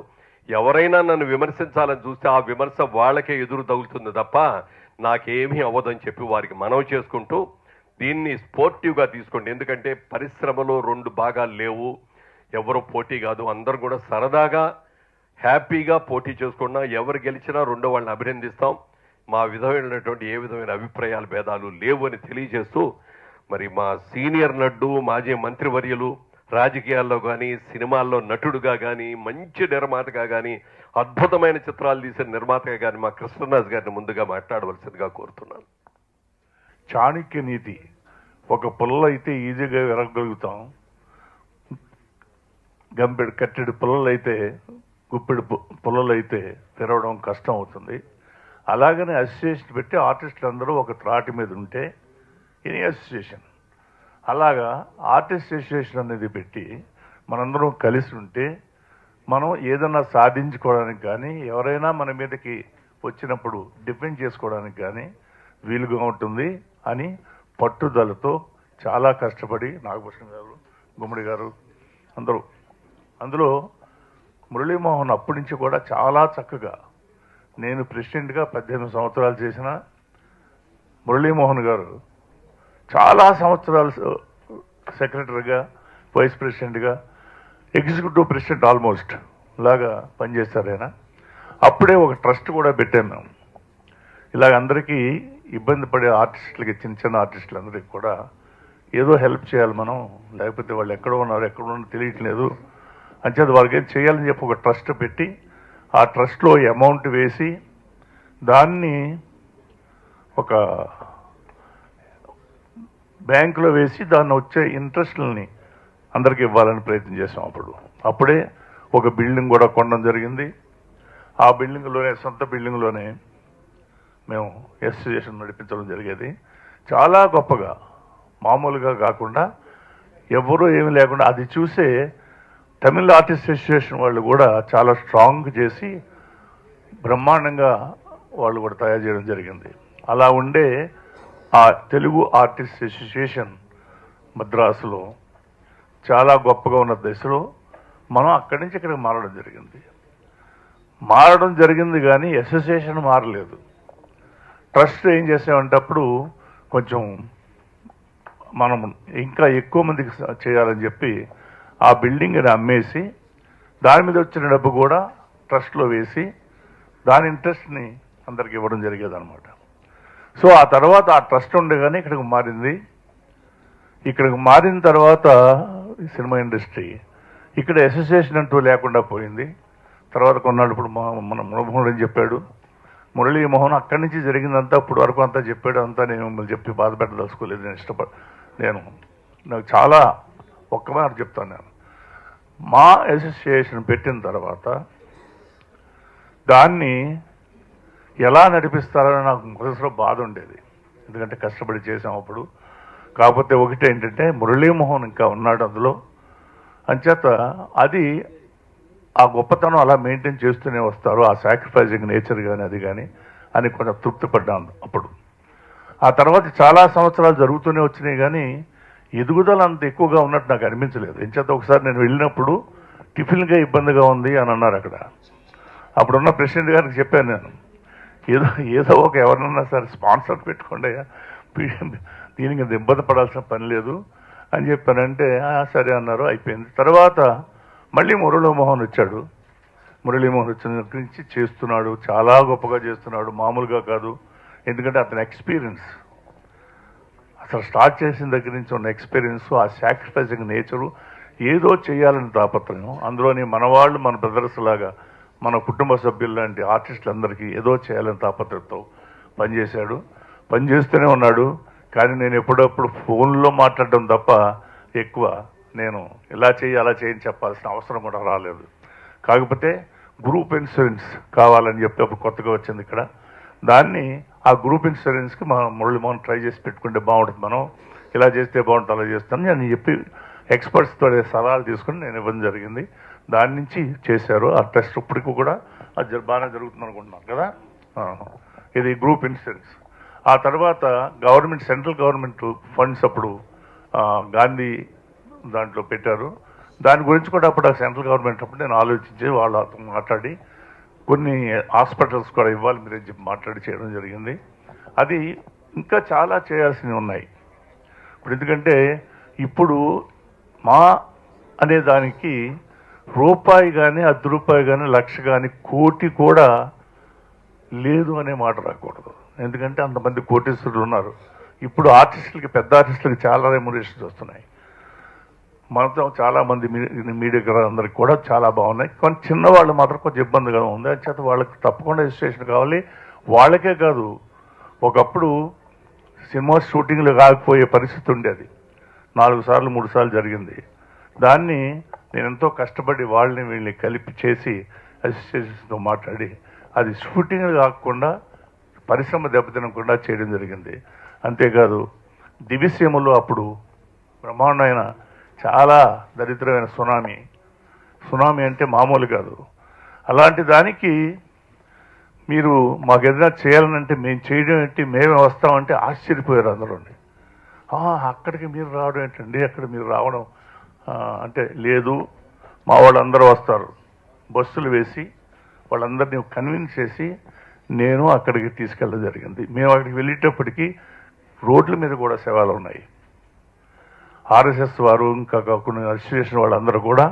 ఎవరైనా నన్ను విమర్శించాలని చూస్తే ఆ విమర్శ వాళ్ళకే ఎదురు తగులుతుంది తప్ప నాకేమీ అవ్వదని చెప్పి వారికి మనవి చేసుకుంటూ దీన్ని స్పోర్టివ్గా తీసుకోండి. ఎందుకంటే పరిశ్రమలో 2 భాగాలు లేవు, ఎవరు పోటీ కాదు, అందరూ కూడా సరదాగా హ్యాపీగా పోటీ చేసుకున్నా ఎవరు గెలిచినా రెండో వాళ్ళని అభినందిస్తాం. మా విధమైనటువంటి ఏ విధమైన అభిప్రాయాలు భేదాలు లేవు అని తెలియజేస్తూ మరి మా సీనియర్ నటుడు మాజీ మంత్రివర్యులు రాజకీయాల్లో కానీ సినిమాల్లో నటుడుగా కానీ మంచి నిర్మాతగా కానీ అద్భుతమైన చిత్రాలు తీసిన నిర్మాతగా కానీ మా కృష్ణరాజు గారిని ముందుగా మాట్లాడవలసిందిగా కోరుతున్నాను. చాణక్య నీతి, ఒక పుల్ల అయితే ఈజీగా విరగలుగుతాం, గంపెడు కట్టెడు పుల్లలైతే గుప్పెడు పుల్లలైతే తెరవడం కష్టం అవుతుంది. అలాగనే అసోసియేషన్ పెట్టి ఆర్టిస్టులు అందరూ ఒక త్రాటి మీద ఉంటే ఎనీ అసోసియేషన్ అలాగా ఆర్టిస్ట్ అసోసియేషన్ అనేది పెట్టి మనందరం కలిసి ఉంటే మనం ఏదన్నా సాధించుకోవడానికి కానీ ఎవరైనా మన మీదకి వచ్చినప్పుడు డిఫెండ్ చేసుకోవడానికి కానీ వీలుగా ఉంటుంది అని పట్టుదలతో చాలా కష్టపడి నాగభూషణ్ గారు, గుమ్మడి గారు అందరూ, అందులో మురళీమోహన్ అప్పటి నుంచి కూడా చాలా చక్కగా, నేను ప్రెసిడెంట్గా 18 సంవత్సరాలు చేసిన మురళీమోహన్ గారు చాలా సంవత్సరాలు సెక్రటరీగా, వైస్ ప్రెసిడెంట్గా, ఎగ్జిక్యూటివ్ ప్రెసిడెంట్ ఆల్మోస్ట్ లాగా పనిచేస్తారు ఆయన. అప్పుడే ఒక ట్రస్ట్ కూడా పెట్టాం మేము. ఇలాగ అందరికీ ఇబ్బంది పడే ఆర్టిస్టులకి, చిన్న చిన్న ఆర్టిస్టులందరికీ కూడా ఏదో హెల్ప్ చేయాలి మనం, లేకపోతే వాళ్ళు ఎక్కడ ఉన్నారో తెలియట్లేదు అంచేత వాళ్ళకి ఏం చేయాలని చెప్పి ఒక ట్రస్ట్ పెట్టి ఆ ట్రస్ట్లో అమౌంట్ వేసి దాన్ని ఒక బ్యాంకులో వేసి దాన్ని వచ్చే ఇంట్రెస్ట్లని అందరికీ ఇవ్వాలని ప్రయత్నం చేసాం. అప్పుడే ఒక బిల్డింగ్ కూడా కొనడం జరిగింది. ఆ బిల్డింగ్లోనే, సొంత బిల్డింగ్లోనే మేము అసోసియేషన్ నడిపించడం జరిగేది. చాలా గొప్పగా, మామూలుగా కాకుండా, ఎవరూ ఏమీ లేకుండా అది చూసే తమిళ ఆర్టిస్ట్ అసోసియేషన్ వాళ్ళు కూడా చాలా స్ట్రాంగ్ చేసి బ్రహ్మాండంగా వాళ్ళు కూడా తయారు చేయడం జరిగింది. అలా ఉండే ఆ తెలుగు ఆర్టిస్ట్ అసోసియేషన్ మద్రాసులో చాలా గొప్పగా ఉన్న దశలో మనం అక్కడి నుంచి ఇక్కడికి మారడం జరిగింది కానీ అసోసియేషన్ మారలేదు. ట్రస్ట్ ఏం చేసామంటే అప్పుడు కొంచెం మనం ఇంకా ఎక్కువ మందికి చేయాలని చెప్పి ఆ బిల్డింగ్ని అమ్మేసి దాని మీద వచ్చిన డబ్బు కూడా ట్రస్ట్లో వేసి దాని ఇంట్రెస్ట్ని అందరికి ఇవ్వడం జరిగేది అనమాట. సో ఆ తర్వాత ఆ ట్రస్ట్ ఉండగానే ఇక్కడికి మారింది. ఇక్కడికి మారిన తర్వాత ఈ సినిమా ఇండస్ట్రీ ఇక్కడ అసోసియేషన్ అంటూ లేకుండా పోయింది. తర్వాత కొన్నాళ్ళు ఇప్పుడు మన మురళీమోహన్ చెప్పాడు. మురళీమోహన్ అక్కడి నుంచి జరిగిందంతా ఇప్పుడు వరకు అంతా చెప్పాడు. అంతా నేను మిమ్మల్ని చెప్పి బాధ పెట్టదలుచుకోలేదు. నాకు చాలా ఒక్క మాట చెప్తాను. నేను మా అసోసియేషన్ పెట్టిన తర్వాత దాన్ని ఎలా నడిపిస్తారని నాకు మనసులో బాధ ఉండేది. ఎందుకంటే కష్టపడి చేసాం అప్పుడు. కాకపోతే ఒకటి ఏంటంటే మురళీమోహన్ ఇంకా ఉన్నాడు అందులో. అంచేత అది ఆ గొప్పతనం అలా మెయింటైన్ చేస్తూనే వస్తారు. ఆ సాక్రిఫైజింగ్ నేచర్ కానీ అది కానీ అని కొంచెం తృప్తి పడ్డాను అప్పుడు. ఆ తర్వాత చాలా సంవత్సరాలు జరుగుతూనే వచ్చినాయి కానీ ఎదుగుదల అంత ఎక్కువగా ఉన్నట్టు నాకు అనిపించలేదు. ఎంచేత ఒకసారి నేను వెళ్ళినప్పుడు టిఫిన్గా ఇబ్బందిగా ఉంది అని అన్నారు అక్కడ. అప్పుడున్న ప్రెసిడెంట్ గారికి చెప్పాను నేను, ఏదో ఒక ఎవరినన్నా సరే స్పాన్సర్ పెట్టుకోండి, దీనికి ఇబ్బంది పడాల్సిన పని లేదు అని చెప్పానంటే సరే అన్నారు. అయిపోయింది. తర్వాత మళ్ళీ మురళీమోహన్ వచ్చాడు. మురళీమోహన్ వచ్చిన దగ్గర నుంచి చేస్తున్నాడు, చాలా గొప్పగా చేస్తున్నాడు, మామూలుగా కాదు. ఎందుకంటే అతని ఎక్స్పీరియన్స్, అసలు స్టార్ట్ చేసిన దగ్గర నుంచి ఉన్న ఎక్స్పీరియన్స్, ఆ సాక్రిఫైసింగ్ నేచరు, ఏదో చేయాలని తాపత్రయం. అందులోని మన వాళ్ళు, మన బ్రదర్స్ లాగా, మన కుటుంబ సభ్యులు లాంటి ఆర్టిస్టులందరికీ ఏదో చేయాలని తాపత్రయంతో పనిచేశాడు. పనిచేస్తూనే ఉన్నాడు. కానీ నేను ఎప్పుడప్పుడు ఫోన్లో మాట్లాడడం తప్ప ఎక్కువ నేను ఇలా చేయి అలా చేయని చెప్పాల్సిన అవసరం కూడా రాలేదు. కాకపోతే గ్రూప్ ఇన్సూరెన్స్ కావాలని చెప్పి అప్పుడు కొత్తగా వచ్చింది ఇక్కడ. దాన్ని ఆ గ్రూప్ ఇన్సూరెన్స్కి మా మురళీమోహన్ ట్రై చేసి పెట్టుకుంటే బాగుంటుంది, మనం ఇలా చేస్తే బాగుంటుంది, అలా చేస్తాను నేను చెప్పి ఎక్స్పర్ట్స్తో సలహాలు తీసుకుని నేను ఇవ్వడం జరిగింది. దాని నుంచి చేశారు. ఆ టెస్ట్ ఇప్పటికి కూడా అది బాగానే జరుగుతుంది అనుకుంటున్నాను కదా. ఇది గ్రూప్ ఇన్సూరెన్స్. ఆ తర్వాత గవర్నమెంట్, సెంట్రల్ గవర్నమెంట్ ఫండ్స్ అప్పుడు గాంధీ దాంట్లో పెట్టారు. దాని గురించి కూడా అప్పుడు ఆ సెంట్రల్ గవర్నమెంట్ అప్పుడు నేను ఆలోచించి వాళ్ళతో మాట్లాడి కొన్ని హాస్పిటల్స్ కూడా ఇవ్వాలి మీరేం చెప్పి మాట్లాడి చేయడం జరిగింది. అది ఇంకా చాలా చేయాల్సినవి ఉన్నాయి ఇప్పుడు. ఎందుకంటే ఇప్పుడు మా అనే దానికి రూపాయి కానీ, ₹10 కానీ, లక్ష కానీ, కోటి కూడా లేదు అనే మాట రాకూడదు. ఎందుకంటే అంతమంది కోటీశ్వరులు ఉన్నారు. ఇప్పుడు ఆర్టిస్టులకి, పెద్ద ఆర్టిస్టులకి చాలా రెమ్యునరేషన్స్ వస్తున్నాయి. మనతో చాలామంది మీడియా అందరికి కూడా చాలా బాగున్నాయి. కానీ చిన్నవాళ్ళు మాత్రం కొంచెం ఇబ్బందిగా ఉంది. అంచేత వాళ్ళకి తప్పకుండా రిజిస్ట్రేషన్ కావాలి. వాళ్ళకే కాదు, ఒకప్పుడు సినిమా షూటింగ్లు కాకపోయే పరిస్థితి ఉండేది. 4 సార్లు 3 సార్లు జరిగింది. దాన్ని నేను ఎంతో కష్టపడి వాళ్ళని వీళ్ళని కలిపి చేసి అసోసియేషన్స్తో మాట్లాడి అది షూటింగ్లు కాకుండా పరిశ్రమ దెబ్బతినకుండా చేయడం జరిగింది. అంతేకాదు దివిసీమలో అప్పుడు బ్రహ్మాండమైన చాలా దరిద్రమైన సునామీ అంటే మామూలు కాదు. అలాంటి దానికి మీరు మాకు ఏదైనా చేయాలనంటే మేము చేయడం ఏంటి, మేమే వస్తామంటే ఆశ్చర్యపోయారు అందరూని. అక్కడికి మీరు రావడం ఏంటండి, అక్కడ మీరు రావడం అంటే లేదు, మా వాళ్ళందరూ వస్తారు. బస్సులు వేసి వాళ్ళందరినీ కన్విన్స్ చేసి నేను అక్కడికి తీసుకెళ్ళడం జరిగింది. మేము అక్కడికి వెళ్ళేటప్పటికీ రోడ్ల మీద కూడా సేవలు ఉన్నాయి. ఆర్ఎస్ఎస్ వారు ఇంకా కాకుండా అసోసియేషన్ వాళ్ళందరూ కూడా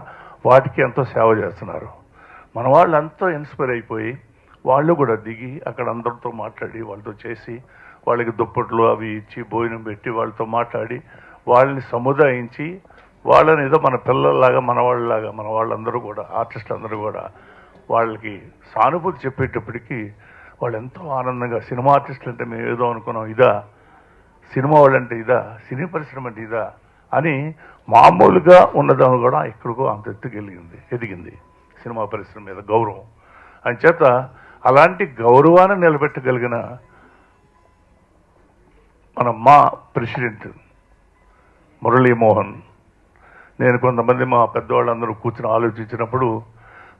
వాటికి ఎంతో సేవ చేస్తున్నారు. మన వాళ్ళు ఎంతో ఇన్స్పైర్ అయిపోయి వాళ్ళు కూడా దిగి అక్కడ అందరితో మాట్లాడి వాళ్ళతో చేసి వాళ్ళకి దుప్పట్లు అవి ఇచ్చి భోజనం పెట్టి వాళ్ళతో మాట్లాడి వాళ్ళని సముదాయించి వాళ్ళని ఏదో మన పిల్లల్లాగా, మన వాళ్ళలాగా, మన వాళ్ళందరూ కూడా ఆర్టిస్టులు అందరూ కూడా వాళ్ళకి సానుభూతి చెప్పేటప్పటికీ వాళ్ళు ఎంతో ఆనందంగా, సినిమా ఆర్టిస్టులు అంటే మేము ఏదో అనుకున్నాం, ఇదా సినిమా వాళ్ళంటే ఇదా, సినీ పరిశ్రమ అంటే ఇదా అని మామూలుగా ఉన్నదాన్ని కూడా ఎక్కడికో అంత ఎదిగింది సినిమా పరిశ్రమ మీద గౌరవం. అంచేత అలాంటి గౌరవాన్ని నిలబెట్టగలిగిన మా ప్రెసిడెంట్ మురళీమోహన్, నేను కొంతమంది మా పెద్దవాళ్ళందరూ కూర్చొని ఆలోచించినప్పుడు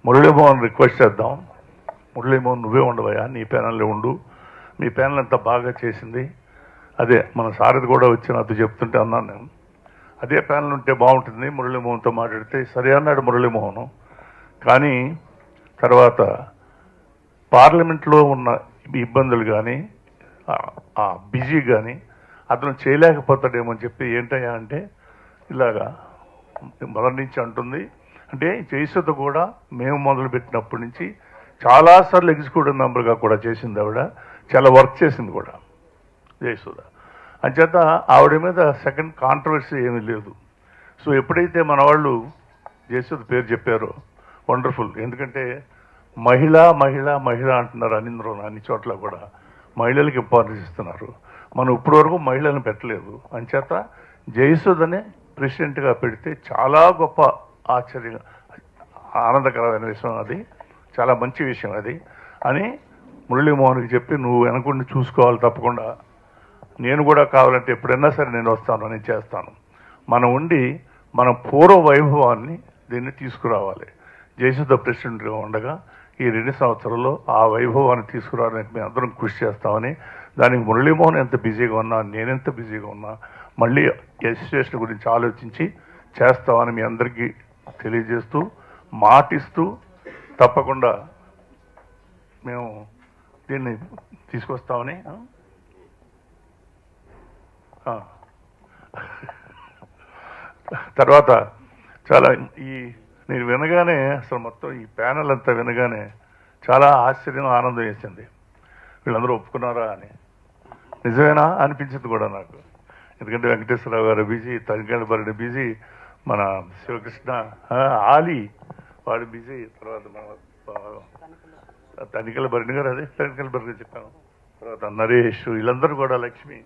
మురళీమోహన్ రిక్వెస్ట్ చేద్దాం, మురళీమోహన్ నువ్వే ఉండవయ్యా, నీ ప్యానల్లో ఉండు, మీ ప్యానల్ అంతా బాగా చేసింది. అదే మన సారథి కూడా వచ్చి నాతో చెప్తుంటే అన్నాను నేను, అదే ప్యానల్ ఉంటే బాగుంటుంది, మురళీమోహన్తో మాట్లాడితే సరే అన్నాడు మురళీమోహన్. కానీ తర్వాత పార్లమెంట్లో ఉన్న ఇబ్బందులు కానీ ఆ బిజీ కానీ అతను చేయలేకపోతాడేమో అని చెప్పి ఏంటయ్యా అంటే ఇలాగా మొదటి నుంచి అంటుంది. అంటే జయసుధ కూడా మేము మొదలుపెట్టినప్పటి నుంచి చాలాసార్లు ఎగ్జిక్యూటివ్ మెంబర్గా కూడా చేసింది ఆవిడ, చాలా వర్క్ చేసింది కూడా జయసుధ. అంచేత ఆవిడ మీద సెకండ్ కాంట్రవర్సీ ఏమీ లేదు. సో ఎప్పుడైతే మన వాళ్ళు జయసుధ పేరు చెప్పారో వండర్ఫుల్, ఎందుకంటే మహిళ మహిళ మహిళ అంటున్నారు అన్ని చోట్ల కూడా మహిళలకు ఇంపార్టెన్స్ ఇస్తున్నారు. మనం ఇప్పటివరకు మహిళలను పెట్టలేదు. అంచేత జయసుధనే ప్రెసిడెంట్గా పెడితే చాలా గొప్ప ఆనందకరమైన విషయం, అది చాలా మంచి విషయం అది అని మురళీమోహన్కి చెప్పి నువ్వు వెనకుండి చూసుకోవాలి తప్పకుండా, నేను కూడా కావాలంటే ఎప్పుడైనా సరే నేను వస్తాను, నేను చేస్తాను. మనం ఉండి మన పూర్వ వైభవాన్ని దీన్ని తీసుకురావాలి. జయసుధ ప్రెసిడెంట్గా ఉండగా ఈ 2 సంవత్సరాల్లో ఆ వైభవాన్ని తీసుకురావడానికి మేము అందరం కృషి చేస్తామని, దానికి మురళీమోహన్ ఎంత బిజీగా ఉన్నా, నేనెంత బిజీగా ఉన్నా మళ్ళీ అసోసియేషన్ గురించి ఆలోచించి చేస్తామని మీ అందరికీ తెలియజేస్తూ మాటిస్తూ తప్పకుండా మేము దీన్ని తీసుకొస్తామని. తర్వాత చాలా నేను వినగానే అసలు మొత్తం ఈ ప్యానల్ అంతా వినగానే చాలా ఆశ్చర్యం ఆనందం వేసింది. వీళ్ళందరూ ఒప్పుకున్నారా అని నిజమేనా అనిపించింది కూడా నాకు. ఎందుకంటే వెంకటేశ్వరరావు గారు బిజీ, తనికెళ్ళ భరణి బిజీ, మన శివకృష్ణ ఆలి వాడు బిజీ, తర్వాత మన తనికెళ్ళ భరణి గారు, అదే తనికెళ్ళ భరణి చెప్పాను, తర్వాత నరేష్, వీళ్ళందరూ కూడా లక్ష్మి,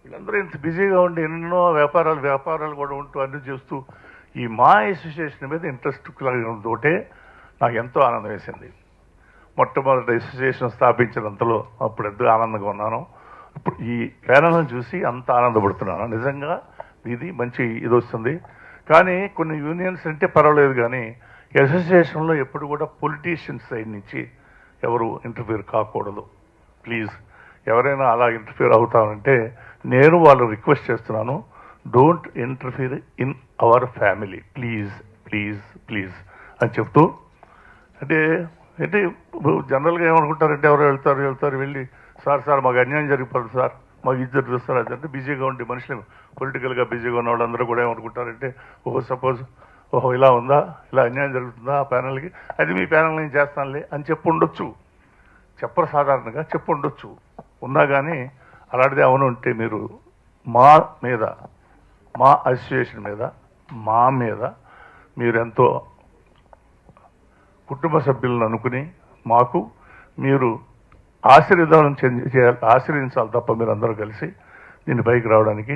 వీళ్ళందరూ ఇంత బిజీగా ఉండి ఎన్నో వ్యాపారాలు కూడా ఉంటూ అన్ని చేస్తూ ఈ మా అసోసియేషన్ మీద ఇంట్రెస్ట్ తోటే నాకు ఎంతో ఆనందం వేసింది. మొట్టమొదటి అసోసియేషన్ స్థాపించినంతలో అప్పుడు ఎంతో ఆనందంగా ఉన్నాను. ఇప్పుడు ఈ ప్యానల్ని చూసి అంత ఆనందపడుతున్నాను. నిజంగా ఇది మంచి ఇది వస్తుంది. కానీ కొన్ని యూనియన్స్ అంటే పర్వాలేదు, కానీ అసోసియేషన్లో ఎప్పుడు కూడా పొలిటీషియన్స్ సైడ్ నుంచి ఎవరు ఇంటర్ఫియర్ కాకూడదు. ప్లీజ్, ఎవరైనా అలా ఇంటర్ఫియర్ అవుతామంటే నేను వాళ్ళు రిక్వెస్ట్ చేస్తున్నాను, don't interfere in our family, please please please అని చెప్తూ, అంటే జనరల్గా ఏమనుకుంటారంటే ఎవరో వెళ్తారు వెళ్ళి సార్ మాకు అన్యాయం జరిగిపోతుంది సార్, మాకు ఇది జరుగుతుంది సార్, అదంటే బిజీగా ఉండి మనుషులు పొలిటికల్గా బిజీగా ఉన్న వాళ్ళందరూ కూడా ఏమనుకుంటారంటే సపోజ్ ఇలా ఉందా, ఇలా అన్యాయం జరుగుతుందా ఆ ప్యానల్కి, అది మీ ప్యానల్ నేను చేస్తానులే అని ఉండొచ్చు, చెప్పరు సాధారణంగా ఉండొచ్చు. ఉన్నా కానీ అలాంటిది ఏమైనా ఉంటే మీరు మా మీద, మా అసోసియేషన్ మీద, మా మీద మీరు ఎంతో కుటుంబ సభ్యులను అనుకుని మాకు మీరు ఆశీర్వదించాలి తప్ప మీరు అందరూ కలిసి దీన్ని పైకి రావడానికి.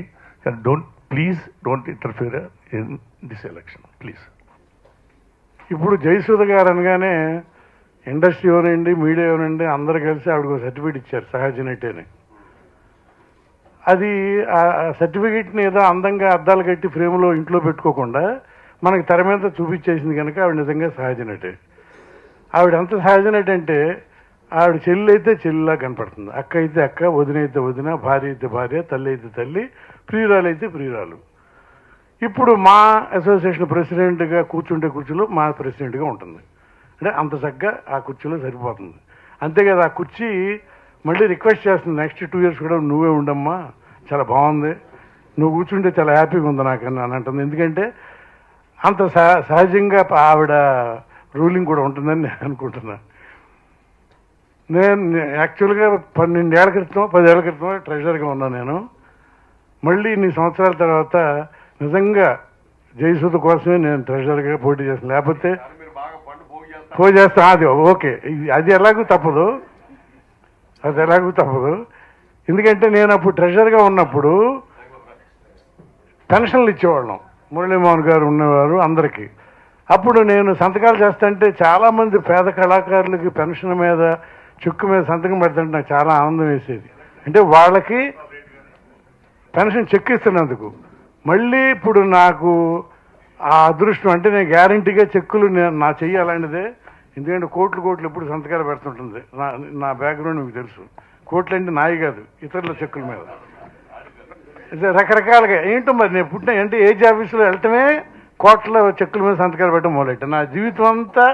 Please don't interfere in this election please. ఇప్పుడు జయసుధ గారు అనగానే ఇండస్ట్రీ ఎవరండి, మీడియా ఎవరండి, అందరూ కలిసి ఆవిడకు సర్టిఫికేట్ ఇచ్చారు సహజ నటి అని. అది ఆ సర్టిఫికేట్ని ఏదో అందంగా అద్దాలు కట్టి ఫ్రేమ్లో ఇంట్లో పెట్టుకోకుండా మనకి తెర మీద చూపించేసింది కనుక ఆవిడ నిజంగా సహజ నటి. ఆవిడ ఎంత సహజ నటి అంటే ఆవిడ చెల్లి అయితే చెల్లిలా కనపడుతుంది, అక్క అయితే అక్క, వదిన అయితే వదిన, భార్య అయితే భార్య, తల్లి అయితే తల్లి, ప్రియురాలు అయితే ప్రియురాలు. ఇప్పుడు మా అసోసియేషన్ ప్రెసిడెంట్గా కూర్చుంటే కుర్చీలో మా ప్రెసిడెంట్గా ఉంటుంది. అంటే అంత చక్కగా ఆ కుర్చీలో సరిపోతుంది. అంతేకాదు ఆ కుర్చీ మళ్ళీ రిక్వెస్ట్ చేస్తుంది, నెక్స్ట్ 2 years కూడా నువ్వే ఉండమ్మా, చాలా బాగుంది, నువ్వు కూర్చుంటే చాలా హ్యాపీగా ఉంది నాకు అని అంటుంది. ఎందుకంటే అంత సహజంగా ఆవిడ రూలింగ్ కూడా ఉంటుందని నేను అనుకుంటున్నాను. నేను యాక్చువల్గా 12 ఏళ్ల క్రితం 10 ఏళ్ల క్రితం ట్రెజరర్గా ఉన్నాను నేను. మళ్ళీ ఇన్ని సంవత్సరాల తర్వాత నిజంగా జయసుధ కోసమే నేను ట్రెజరర్గా పోటీ చేస్తాను, లేకపోతే పోటీ చేస్తాను. అది ఓకే, అది ఎలాగూ తప్పదు. ఎందుకంటే నేను అప్పుడు ట్రెజర్గా ఉన్నప్పుడు పెన్షన్లు ఇచ్చేవాళ్ళం. మురళీమోహన్ గారు ఉన్నవారు అందరికీ. అప్పుడు నేను సంతకాలు చేస్తుంటే చాలామంది పేద కళాకారులకి పెన్షన్ మీద చెక్కు మీద సంతకం పెడుతుంటే నాకు చాలా ఆనందం వేసేది. అంటే వాళ్ళకి పెన్షన్ చెక్ ఇస్తున్నందుకు. మళ్ళీ ఇప్పుడు నాకు ఆ అదృష్టం, అంటే నేను గ్యారంటీగా చెక్కులు నా చెయ్యి అలాంటిదే. ఎందుకంటే కోట్లు ఎప్పుడు సంతకాలు పెడుతుంటుంది. నా బ్యాక్గ్రౌండ్ మీకు తెలుసు. కోట్లు అంటే నాయి కాదు, ఇతరుల చెక్కుల మీద రకరకాలుగా. ఏంటో మరి నేను పుట్టిన అంటే ఏజ్ ఆఫీసులో వెళ్ళటమే కోట్ల చెక్కుల మీద సంతకాలు పెట్టడం మొదలెట్టాను. నా జీవితం అంతా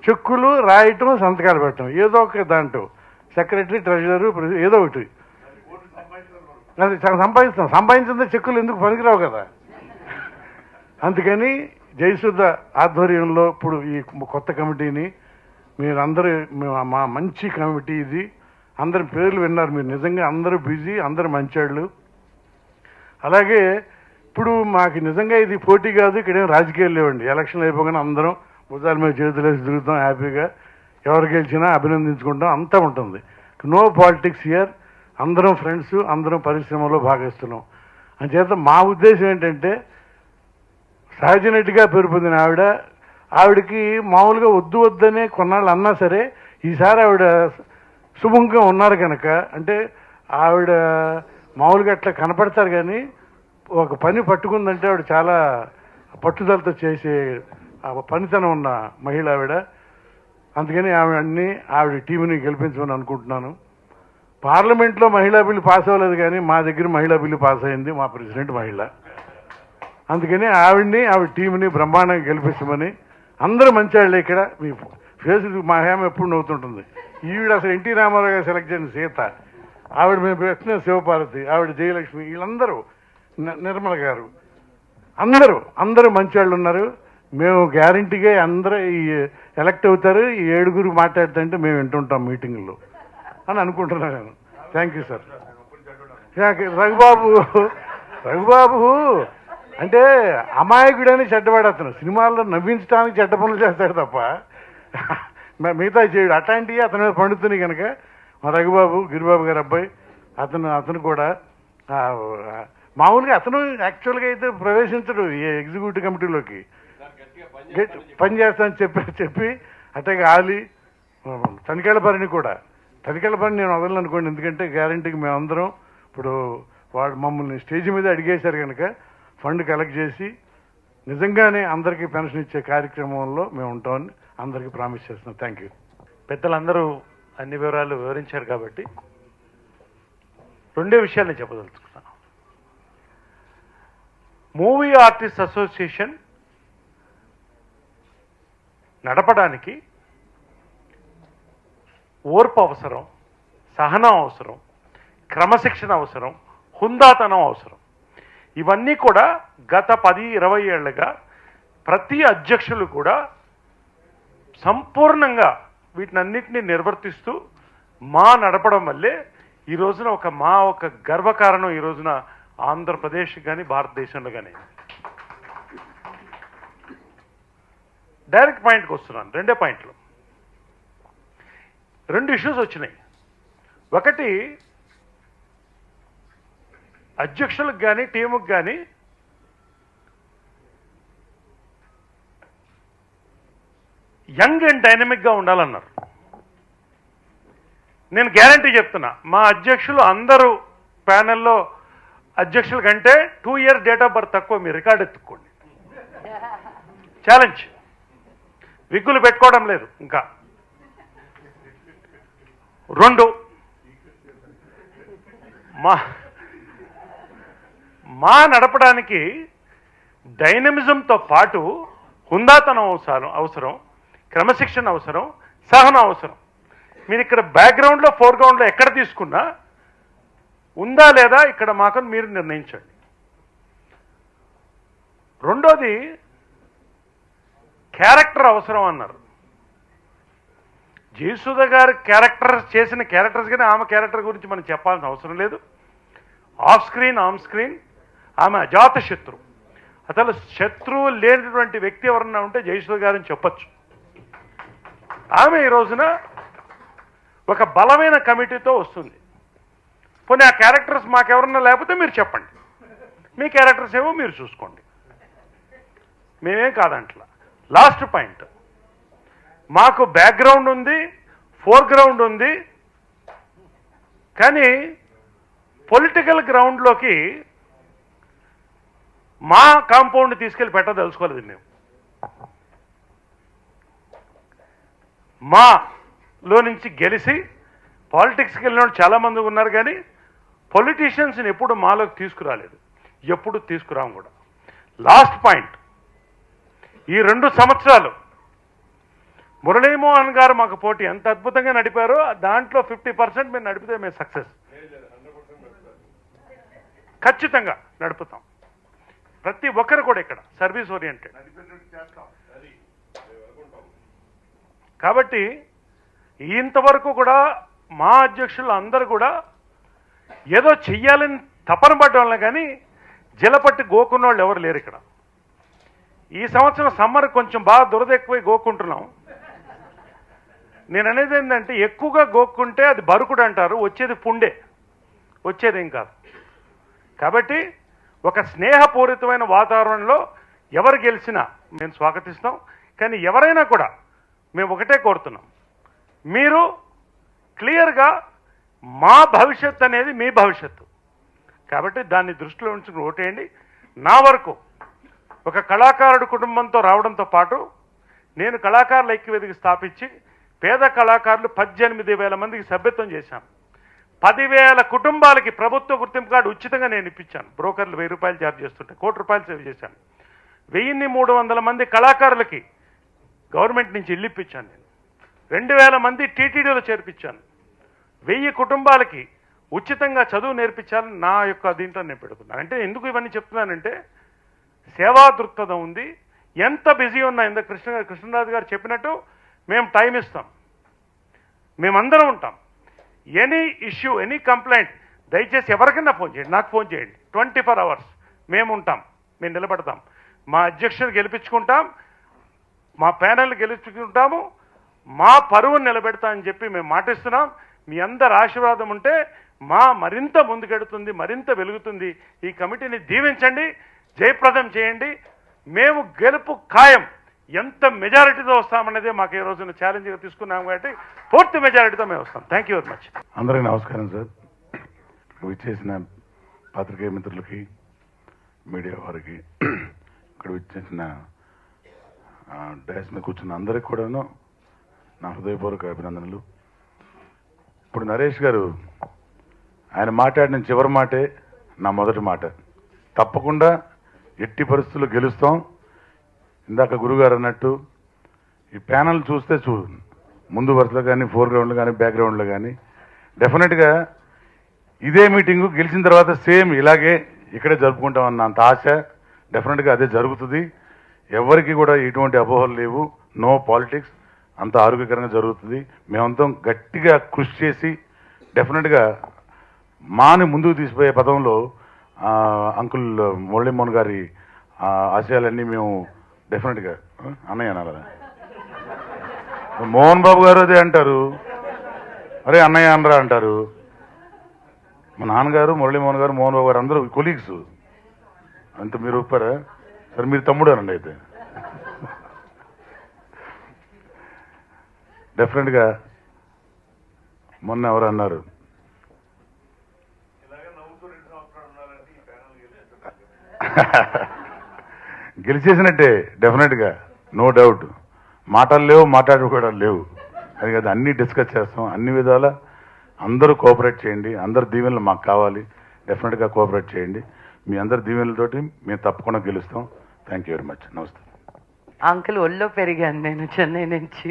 చెక్కులు రాయటం, సంతకాలు పెట్టడం, ఏదో ఒక దాంట్లో సెక్రటరీ, ట్రెజరరు, ఏదో ఒకటి. అది సంపాదించిందే చెక్కులు ఎందుకు పనికిరావు కదా. అందుకని జయసుధ ఆధ్వర్యంలో ఇప్పుడు ఈ కొత్త కమిటీని మీరందరూ, మా మంచి కమిటీ ఇది. అందరి పేర్లు విన్నారు మీరు. నిజంగా అందరూ బిజీ, అందరూ మంచాళ్ళు. అలాగే ఇప్పుడు మాకు నిజంగా ఇది పోటీ కాదు, ఇక్కడేం రాజకీయాలు లేవండి. ఎలక్షన్లు అయిపోగానే అందరం భుజాల మీద చేతులేసి తిరుగుతాం, హ్యాపీగా ఎవరు గెలిచినా అభినందించుకుంటాం, అంతా ఉంటుంది. No politics here. అందరం ఫ్రెండ్స్, అందరం పరిశ్రమలో భాగస్తున్నాం. అంచేత మా ఉద్దేశం ఏంటంటే, సహజ నటిగా పేరు పొందిన ఆవిడకి మామూలుగా వద్దనే కొన్నాళ్ళు అన్నా సరే, ఈసారి ఆవిడ శుభంగా ఉన్నారు కనుక, అంటే ఆవిడ మామూలుగా అట్లా కనపడతారు కానీ ఒక పని పట్టుకుందంటే ఆవిడ చాలా పట్టుదలతో చేసే పనితనం ఉన్న మహిళ ఆవిడ. అందుకని ఆవిడ టీంని గెలిపించమని అనుకుంటున్నాను. పార్లమెంట్లో మహిళా బిల్లు పాస్ అవ్వలేదు కానీ మా దగ్గర మహిళా బిల్లు పాస్ అయింది. మా ప్రెసిడెంట్ మహిళ. అందుకని ఆవిడ టీంని బ్రహ్మాండంగా గెలిపించమని. అందరూ మంచివాళ్ళే. ఇక్కడ మీ ఫేస్ మా హేమ ఎప్పుడు నవ్వుతుంటుంది. ఈవిడ అసలు ఎన్టీ రామారావు గారు సెలెక్ట్ చేసిన సీత, ఆవిడ మేము పెట్టిన శివపార్వతి, ఆవిడ జయలక్ష్మి, వీళ్ళందరూ, నిర్మల గారు, అందరూ మంచివాళ్ళు ఉన్నారు. మేము గ్యారంటీగా అందరూ ఈ ఎలక్ట్ అవుతారు. ఈ 7 మాట్లాడుతుంటే మేము వింటుంటాం మీటింగుల్లో అని అనుకుంటున్నాను నేను. Thank you sir. రఘుబాబు అంటే అమాయకుడని చెడ్డవాడు. అతను సినిమాల్లో నవ్వించడానికి చెడ్డ పనులు చేస్తాడు తప్ప మిగతా చేయడు. అట్లాంటివి అతని మీద పండుతున్నాయి కనుక మా రఘుబాబు, గిరిబాబు గారి అబ్బాయి, అతను కూడా మామూలుగా అతను యాక్చువల్గా అయితే ప్రవేశించడు ఈ ఎగ్జిక్యూటివ్ కమిటీలోకి. పని చేస్తానని చెప్పి అట్లాగే ఆలి తనిఖీల పని నేను వదలను అనుకోండి. ఎందుకంటే గ్యారంటీకి మేమందరం ఇప్పుడు వాడు మమ్మల్ని స్టేజ్ మీద అడిగేశారు కనుక ఫండ్ కలెక్ట్ చేసి నిజంగానే అందరికీ పెన్షన్ ఇచ్చే కార్యక్రమంలో మేము ఉంటామని అందరికీ ప్రామిస్ చేస్తున్నాం. Thank you. పెద్దలందరూ అన్ని వివరాలు వివరించారు కాబట్టి 2 విషయాలు నేను చెప్పదలుచుకున్నాను. మూవీ ఆర్టిస్ట్ అసోసియేషన్ నడపడానికి ఓర్పు అవసరం, సహనం అవసరం, క్రమశిక్షణ అవసరం, హుందాతనం అవసరం. ఇవన్నీ కూడా గత 10-20 ఏళ్లుగా ప్రతి అధ్యక్షులు కూడా సంపూర్ణంగా వీటినన్నిటినీ నిర్వర్తిస్తూ నడపడం వల్లే ఈ రోజున ఒక గర్వకారణం ఈ రోజున ఆంధ్రప్రదేశ్ కానీ భారతదేశంలో కానీ. డైరెక్ట్ పాయింట్కి వస్తున్నాను. 2 పాయింట్లు, 2 ఇష్యూస్ వచ్చినాయి. ఒకటి, అధ్యక్షులకు కానీ టీముకు కానీ యంగ్ అండ్ డైనమిక్గా ఉండాలన్నారు. నేను గ్యారంటీ చెప్తున్నా, మా అధ్యక్షులు అందరూ ప్యానెల్లో అధ్యక్షుల కంటే 2 years డేట్ ఆఫ్ బర్త్ తక్కువ. మీరు రికార్డు ఎత్తుక్కోండి. ఛాలెంజ్. విగ్గులు పెట్టుకోవడం లేదు ఇంకా. 2, మా నడపడానికి డైనమిజంతో పాటు హుందాతనం అవసరం, క్రమశిక్షణ అవసరం, సహనం అవసరం. మీరు ఇక్కడ బ్యాక్గ్రౌండ్లో, ఫోర్గ్రౌండ్లో ఎక్కడ తీసుకున్నా ఉందా లేదా ఇక్కడ మాకు మీరు నిర్ణయించండి. 2వది, క్యారెక్టర్ అవసరం అన్నారు. జయసుధ గారు చేసిన క్యారెక్టర్స్ కానీ ఆమె క్యారెక్టర్ గురించి మనం చెప్పాల్సిన అవసరం లేదు. ఆఫ్ స్క్రీన్, ఆన్ స్క్రీన్ ఆమె అజాత శత్రువు. అసలు శత్రువు లేనటువంటి వ్యక్తి ఎవరన్నా ఉంటే జయసుధ గారిని చెప్పచ్చు. ఆమె ఈ రోజున ఒక బలమైన కమిటీతో వస్తుంది. పోనీ ఆ క్యారెక్టర్స్ మాకెవరన్నా లేకపోతే మీరు చెప్పండి, మీ క్యారెక్టర్స్ ఏమో మీరు చూసుకోండి, మేమేం కాదంట్లా. లాస్ట్ పాయింట్, మాకు బ్యాక్గ్రౌండ్ ఉంది, ఫోర్గ్రౌండ్ ఉంది, కానీ పొలిటికల్ గ్రౌండ్లోకి మా కాంపౌండ్ తీసుకెళ్ళి పెట్టదలుచుకోలేదు మేము. మాలో నుంచి గెలిచి పాలిటిక్స్కి వెళ్ళిన వాళ్ళు చాలామంది ఉన్నారు, కానీ పొలిటీషియన్స్ని ఎప్పుడు మాలోకి తీసుకురాలేదు, ఎప్పుడు తీసుకురాము కూడా. లాస్ట్ పాయింట్, ఈ 2 సంవత్సరాలు మురళీమోహన్ గారు మాకు పోటీ ఎంత అద్భుతంగా నడిపారో దాంట్లో 50% మేము నడిపితే మేము సక్సెస్ ఖచ్చితంగా నడుపుతాం. ప్రతి ఒక్కరు కూడా ఇక్కడ సర్వీస్ ఓరియంటెడ్. కాబట్టి ఇంతవరకు కూడా మా అధ్యక్షులు అందరూ కూడా ఏదో చెయ్యాలని తపన పడ్డం వల్ల కానీ జలపట్టి గోకున్న వాళ్ళు ఎవరు లేరు ఇక్కడ. ఈ సంవత్సరం సమ్మర్ కొంచెం బాగా దురద ఎక్కువై గోక్కుంటున్నాం. నేను అనేది ఏంటంటే ఎక్కువగా గోక్కుంటే అది బరుకుడు అంటారు, వచ్చేది పుండే, వచ్చేదేం కాదు. కాబట్టి ఒక స్నేహపూరితమైన వాతావరణంలో ఎవరు గెలిచినా మేము స్వాగతిస్తాం. కానీ ఎవరైనా కూడా మేము ఒకటే కోరుతున్నాం, మీరు క్లియర్గా మా భవిష్యత్తు అనేది మీ భవిష్యత్తు కాబట్టి దాన్ని దృష్టిలో ఉంచుకుని ఓటేయండి. నా వరకు ఒక కళాకారుడు కుటుంబంతో రావడంతో పాటు నేను కళాకారుల ఐక్యవేదిక స్థాపించి పేద కళాకారులు 18,000 మందికి సభ్యత్వం చేశాను. 10,000 కుటుంబాలకి ప్రభుత్వ గుర్తింపు కార్డు ఉచితంగా నేను ఇప్పించాను. బ్రోకర్లు 1,000 రూపాయలు ఛార్జ్ చేస్తుంటే 1 కోటి రూపాయలు సేవ్ చేశాను. 1,300 మంది కళాకారులకి గవర్నమెంట్ నుంచి ఇల్లు ఇప్పించాను. నేను 2,000 మంది టీటీడీలో చేర్పించాను. 1000 కుటుంబాలకి ఉచితంగా చదువు నేర్పించాలని నా యొక్క దీంట్లో నేను పెడుతున్నాను. అంటే ఎందుకు ఇవన్నీ చెప్తున్నానంటే సేవా దృక్పథం ఉంది. ఎంత బిజీ ఉన్నా ఇంత కృష్ణరాజు గారు చెప్పినట్టు మేము టైం ఇస్తాం, మేమందరం ఉంటాం. ఎనీ ఇష్యూ, ఎనీ కంప్లైంట్ దయచేసి ఎవరికైనా ఫోన్ చేయండి, నాకు ఫోన్ చేయండి. 24 అవర్స్ మేము ఉంటాం, మేము నిలబడతాం. మా అధ్యక్షులు గెలిపించుకుంటాం, మా ప్యానెల్ గెలిపించుకుంటాము, మా పరువును నిలబెడతామని చెప్పి మేము మాటిస్తున్నాం. మీ అందరి ఆశీర్వాదం ఉంటే మా మరింత ముందుకెడుతుంది, మరింత వెలుగుతుంది. ఈ కమిటీని దీవించండి, జయప్రదం చేయండి. మేము గెలుపు ఖాయం. ఎంత మెజారిటీతో వస్తామనేదే మాకు ఈ రోజున ఛాలెంజ్గా తీసుకున్నాం కాబట్టి పూర్తి మెజారిటీతో మేము వస్తాం. Thank you very much. అందరికీ నమస్కారం సార్. విచ్చేసిన పాత్రికేయ మిత్రులకి, మీడియా వారికి, ఇక్కడ విచ్చేసిన డాష్ మీద కూర్చున్న అందరికి కూడాను నా హృదయపూర్వక అభినందనలు. ఇప్పుడు నరేష్ గారు ఆయన మాట్లాడిన చివరి మాటే నా మొదటి మాట. తప్పకుండా ఎట్టి పరిస్థితుల్లో గెలుస్తాం. ఇందాక గురుగారు అన్నట్టు ఈ ప్యానల్ చూస్తే ముందు వరుసలో కానీ, ఫోర్గ్రౌండ్లో కానీ, బ్యాక్గ్రౌండ్లో కానీ డెఫినెట్గా ఇదే మీటింగు గెలిచిన తర్వాత సేమ్ ఇలాగే ఇక్కడే జరుపుకుంటామన్న అంత ఆశ. డెఫినెట్గా అదే జరుగుతుంది. ఎవరికి కూడా ఎటువంటి అపోహలు లేవు. నో పాలిటిక్స్, అంత ఆరోగ్యకరంగా జరుగుతుంది. మేమంతా గట్టిగా కృషి చేసి డెఫినెట్గా మాని ముందుకు తీసిపోయే పదంలో అంకుల్ మురళీమోహన్ గారి ఆశయాలన్నీ మేము డెఫినెట్గా అన్నయ్య అనాలి. మోహన్ బాబు గారు అదే అంటారు, అరే అన్నయ్య అనరా అంటారు. మా నాన్నగారు, మురళీమోహన్ గారు, మోహన్ బాబు గారు అందరూ కొలీగ్స్. అంత మీరు ఒప్పారా? సరే మీరు తమ్ముడు అనండి అయితే. డెఫినెట్గా మొన్న ఎవరు అన్నారు, గెలిచేసినట్టే డెఫినెట్గా, నో డౌట్. మాటలు లేవు, మాట్లాడుకోవడం లేవు. అది కదా, అన్నీ డిస్కస్ చేస్తాం. అన్ని విధాలా అందరూ కోఆపరేట్ చేయండి. అందరు దీవెనలు మాకు కావాలి. డెఫినెట్గా కోఆపరేట్ చేయండి. మీ అందరి దీవెనలతోటి మేము తప్పకుండా గెలుస్తాం. Thank you very much. నమస్తే. అంకుల్ ఒళ్ళో పెరిగాను నేను చెన్నై నుంచి.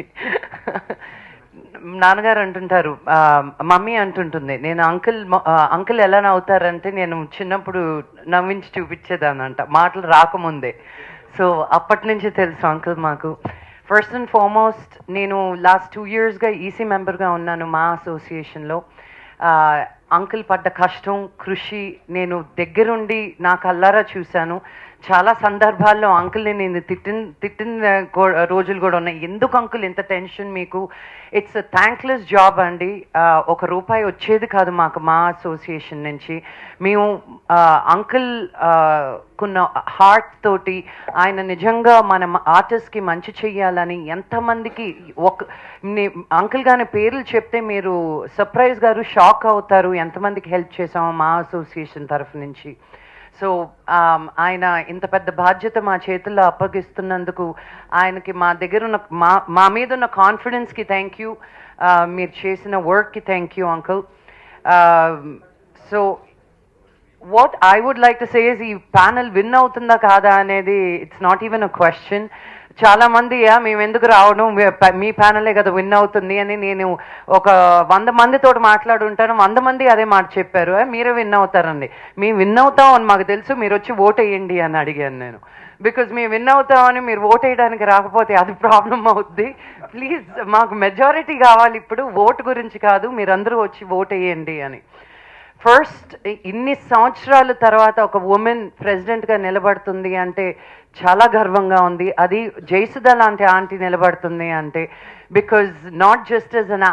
నాన్నగారు అంటుంటారు, మమ్మీ అంటుంటుంది, నేను అంకుల్ ఎలా నవ్వుతారంటే నేను చిన్నప్పుడు నవ్వించి చూపించేదానంట మాటలు రాకముందే. సో అప్పటి నుంచి తెలుసు అంకుల్ మాకు. ఫస్ట్ అండ్ ఫార్మోస్ట్ నేను లాస్ట్ 2 yearsగా ఈసీ మెంబర్గా ఉన్నాను మా అసోసియేషన్లో. అంకుల్ పడ్డ కష్టం, కృషి నేను దగ్గరుండి నా కళ్ళారా చూశాను. చాలా సందర్భాల్లో అంకుల్ని నేను తిట్టిన రోజులు కూడా ఉన్నాయి. ఎందుకు అంకుల్ ఇంత టెన్షన్ మీకు? ఇట్స్ థ్యాంక్లెస్ జాబ్ అండి. ₹1 వచ్చేది కాదు మాకు మా అసోసియేషన్ నుంచి. మేము అంకుల్ కున్న హార్ట్ తోటి ఆయన నిజంగా మన ఆర్టిస్ట్కి మంచి చెయ్యాలని ఎంతమందికి అంకుల్ గారి పేర్లు చెప్తే మీరు సర్ప్రైజ్ గారు షాక్ అవుతారు ఎంతమందికి హెల్ప్ చేసాము మా అసోసియేషన్ తరఫు నుంచి. సో ఆయన ఇంత పెద్ద బాధ్యత మా చేతుల్లో అప్పగిస్తున్నందుకు ఆయనకి మా దగ్గర ఉన్న మా మీద ఉన్న కాన్ఫిడెన్స్కి థ్యాంక్ యూ. మీరు చేసిన వర్క్కి thank you uncle. So what I would like to say is ఈ ప్యానెల్ విన్ అవుతుందా కాదా అనేది it's not even a question. చాలా మంది మేము ఎందుకు రావడం, మీ ప్యానలే కదా విన్ అవుతుంది అని నేను ఒక 100 మందితో మాట్లాడుంటాను. 100 మంది అదే మాట చెప్పారు, మీరే విన్ అవుతారండి. మేము విన్ అవుతాం అని మాకు తెలుసు, మీరు వచ్చి ఓట్ వేయండి అని అడిగాను నేను. బికాజ్ మేము విన్ అవుతామని మీరు ఓట్ వేయడానికి రాకపోతే అది ప్రాబ్లం అవుద్ది. ప్లీజ్ మాకు మెజారిటీ కావాలి ఇప్పుడు, ఓటు గురించి కాదు, మీరందరూ వచ్చి ఓట్ వేయండి అని. ఫస్ట్ ఇన్ని సంవత్సరాల తర్వాత ఒక ఉమెన్ ప్రెసిడెంట్గా నిలబడుతుంది అంటే చాలా గర్వంగా ఉంది. అది జయసుధ లాంటి ఆంటీ నిలబడుతుంది అంటే బికాజ్ నాట్ జస్ట్ యాజ్ అన్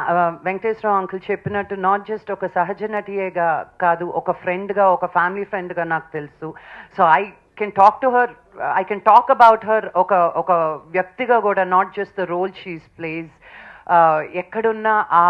వెంకటేశ్వరరావు అంకుల్ చెప్పినట్టు నాట్ జస్ట్ ఒక సహజ నటియేగా కాదు, ఒక ఫ్రెండ్గా, ఒక ఫ్యామిలీ ఫ్రెండ్గా నాకు తెలుసు. So I can talk to her, I can talk about her ఒక వ్యక్తిగా కూడా, not just the role she's plays. ఎక్కడున్నా ఆ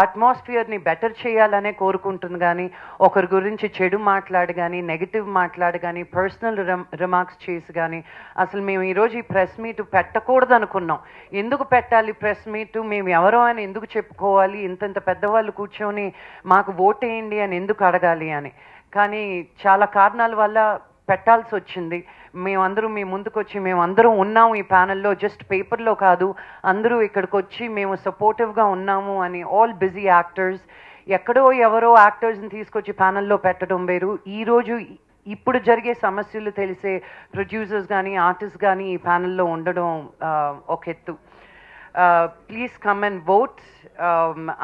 అట్మాస్ఫియర్ని బెటర్ చేయాలనే కోరుకుంటుంది, కానీ ఒకరి గురించి చెడు మాట్లాడి కానీ, నెగిటివ్ మాట్లాడి కానీ, పర్సనల్ రిమార్క్స్ చేసి కానీ. అసలు మేము ఈరోజు ఈ ప్రెస్ మీట్ పెట్టకూడదు అనుకున్నాం. ఎందుకు పెట్టాలి ప్రెస్ మీట్, మేము ఎవరో అని ఎందుకు చెప్పుకోవాలి, ఇంత పెద్దవాళ్ళు కూర్చొని మాకు ఓట్ వేయండి అని ఎందుకు అడగాలి అని. కానీ చాలా కారణాల వల్ల పెట్టాల్సి వచ్చింది. మేమందరూ మీ ముందుకు వచ్చి మేమందరం ఉన్నాము ఈ ప్యానెల్లో, జస్ట్ పేపర్లో కాదు, అందరూ ఇక్కడికి వచ్చి మేము సపోర్టివ్గా ఉన్నాము అని. ఆల్ బిజీ యాక్టర్స్, ఎక్కడో ఎవరో యాక్టర్స్ని తీసుకొచ్చి ప్యానెల్లో పెట్టడం వేరు, ఈరోజు ఇప్పుడు జరిగే సమస్యలు తెలిసే ప్రొడ్యూసర్స్ కానీ ఆర్టిస్ట్ కానీ ఈ ప్యానెల్లో ఉండడం ఒక ఎత్తు. Please come and vote.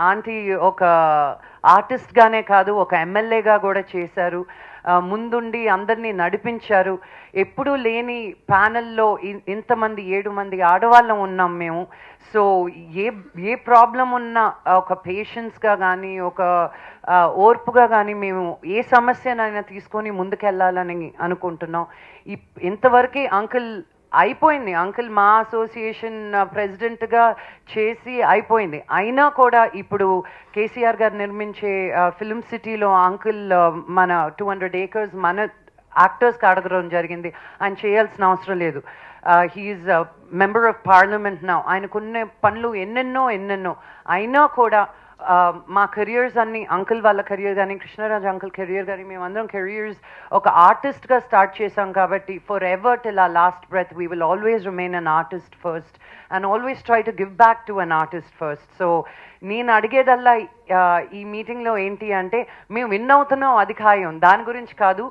Aunty ఒక ఆర్టిస్ట్గానే కాదు, ఒక ఎమ్మెల్యేగా కూడా చేశారు, ముందుండి అందరినీ నడిపించారు. ఎప్పుడూ లేని ప్యానెల్లో ఇంతమంది 7 మంది ఆడవాళ్ళం ఉన్నాం మేము. సో ఏ ప్రాబ్లం ఉన్నా ఒక పేషెన్స్గా కానీ, ఒక ఓర్పుగా కానీ మేము ఏ సమస్యనైనా తీసుకొని ముందుకెళ్ళాలని అనుకుంటున్నాం. ఇంతవరకు అంకుల్ అయిపోయింది, అంకుల్ మా అసోసియేషన్ ప్రెసిడెంట్గా చేసి అయిపోయింది. అయినా కూడా ఇప్పుడు కేసీఆర్ గారు నిర్మించే ఫిల్మ్ సిటీలో అంకుల్ మన 200 acres మన యాక్టర్స్కి అడగడం జరిగింది. ఆయన చేయాల్సిన అవసరం లేదు. He's member of parliament now. ఆయనకున్న పనులు ఎన్నెన్నో అయినా కూడా మా కెరియర్స్ అన్ని, అంకుల్ వాళ్ళ కెరియర్ కానీ, కృష్ణరాజ్ అంకుల్ కెరియర్ కానీ, మేమందరం కెరియర్స్ ఒక ఆర్టిస్ట్గా స్టార్ట్ చేసాం కాబట్టి ఫర్ ఎవర్ టిల్ ఆ last breath we will always remain an artist first and always try to give back to an artist first. So నేను అడిగేదల్లా ఈ మీటింగ్లో ఏంటి అంటే, మేము విన్ అవుతున్నాం అది ఖాయం, దాని గురించి కాదు,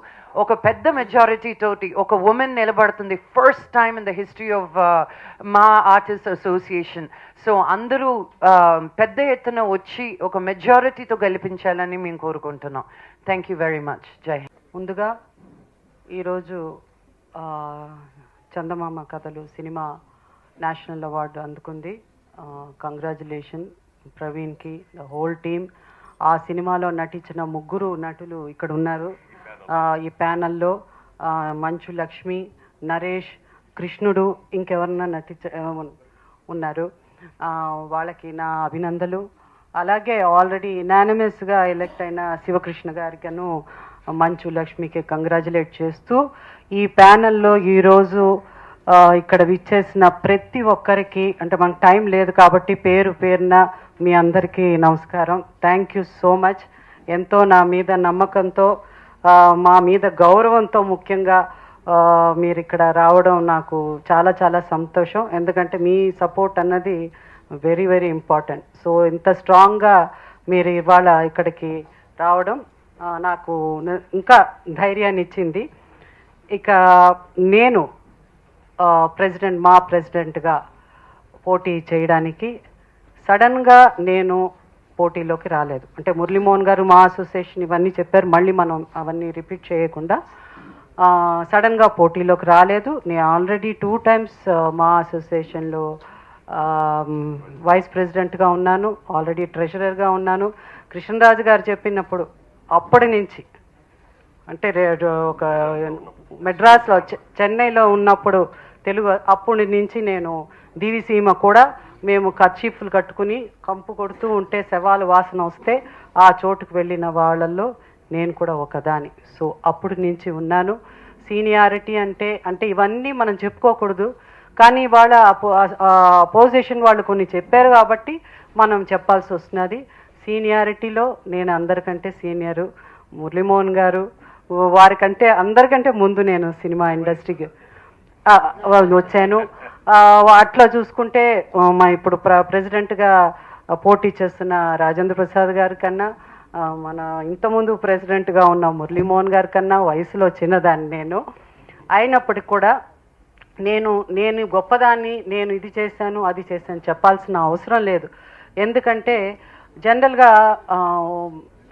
ఒక పెద్ద మెజారిటీ తోటి ఒక ఉమెన్ నిలబడుతుంది first time in the history of మా ఆర్టిస్ట్ అసోసియేషన్. సో అందరూ పెద్ద ఎత్తున వచ్చి ఒక మెజారిటీతో గెలిపించాలని మేము కోరుకుంటున్నాం. Thank you very much. జై హింద్. ముందుగా ఈరోజు Chandamama Kathalu cinema national award అందుకుంది. కంగ్రాచులేషన్ ప్రవీణ్కి, ద హోల్ టీమ్. ఆ సినిమాలో నటించిన 3 నటులు ఇక్కడ ఉన్నారు ఈ ప్యానల్లో. మంచు లక్ష్మి, నరేష్, కృష్ణుడు, ఇంకెవరన్నా ఉన్నారు. వాళ్ళకి నా అభినందనలు. అలాగే ఆల్రెడీ యునానిమస్గా ఎలెక్ట్ అయిన శివకృష్ణ గారికను మంచు లక్ష్మికి కంగ్రాచులేట్ చేస్తూ, ఈ ప్యానల్లో ఈరోజు ఇక్కడ విచ్చేసిన ప్రతి ఒక్కరికి, అంటే మనకు టైం లేదు కాబట్టి పేరున మీ అందరికీ నమస్కారం. Thank you so much. ఎంతో నా మీద నమ్మకంతో, మా మీద గౌరవంతో ముఖ్యంగా మీరు ఇక్కడ రావడం నాకు చాలా చాలా సంతోషం. ఎందుకంటే మీ సపోర్ట్ అన్నది వెరీ వెరీ ఇంపార్టెంట్. సో ఇంత స్ట్రాంగ్గా మీరు ఇవాళ ఇక్కడికి రావడం నాకు ఇంకా ధైర్యాన్ని ఇచ్చింది. ఇక నేను మా ప్రెసిడెంట్గా పోటీ చేయడానికి సడన్గా నేను పోటీలోకి రాలేదు. అంటే మురళీమోహన్ గారు మా అసోసియేషన్ ఇవన్నీ చెప్పారు, మళ్ళీ మనం అవన్నీ రిపీట్ చేయకుండా సడన్గా పోటీలోకి రాలేదు. నేను ఆల్రెడీ 2 times మా అసోసియేషన్లో వైస్ ప్రెసిడెంట్గా ఉన్నాను, ఆల్రెడీ ట్రెజరర్గా ఉన్నాను. కృష్ణరాజు గారు చెప్పినప్పుడు అప్పటి నుంచి అంటే ఒక మెడ్రాస్లో చెన్నైలో ఉన్నప్పుడు తెలుగు అప్పటి నుంచి నేను దివిసీమ కూడా మేము కర్చీఫ్లు కట్టుకుని కంపు కొడుతూ ఉంటే శవాలు వాసన వస్తే ఆ చోటుకు వెళ్ళిన వాళ్ళల్లో నేను కూడా ఒకదాని. సో అప్పటి నుంచి ఉన్నాను. సీనియారిటీ అంటే ఇవన్నీ మనం చెప్పుకోకూడదు, కానీ వాళ్ళ అపోజిషన్ వాళ్ళు కొన్ని చెప్పారు కాబట్టి మనం చెప్పాల్సి వస్తున్నది. సీనియారిటీలో నేను అందరికంటే సీనియరు. మురళీమోహన్ గారు వారికంటే అందరికంటే ముందు నేను సినిమా ఇండస్ట్రీకి వచ్చాను. అట్లా చూసుకుంటే మా ఇప్పుడు ప్రెసిడెంట్గా పోటీ చేస్తున్న రాజేంద్ర ప్రసాద్ గారి కన్నా, మన ఇంతకుముందు ప్రెసిడెంట్గా ఉన్న మురళీమోహన్ గారి కన్నా వయసులో చిన్నదాన్ని నేను. అయినప్పటికీ కూడా నేను గొప్పదాన్ని, నేను ఇది చేశాను అది చేశాను చెప్పాల్సిన అవసరం లేదు. ఎందుకంటే జనరల్గా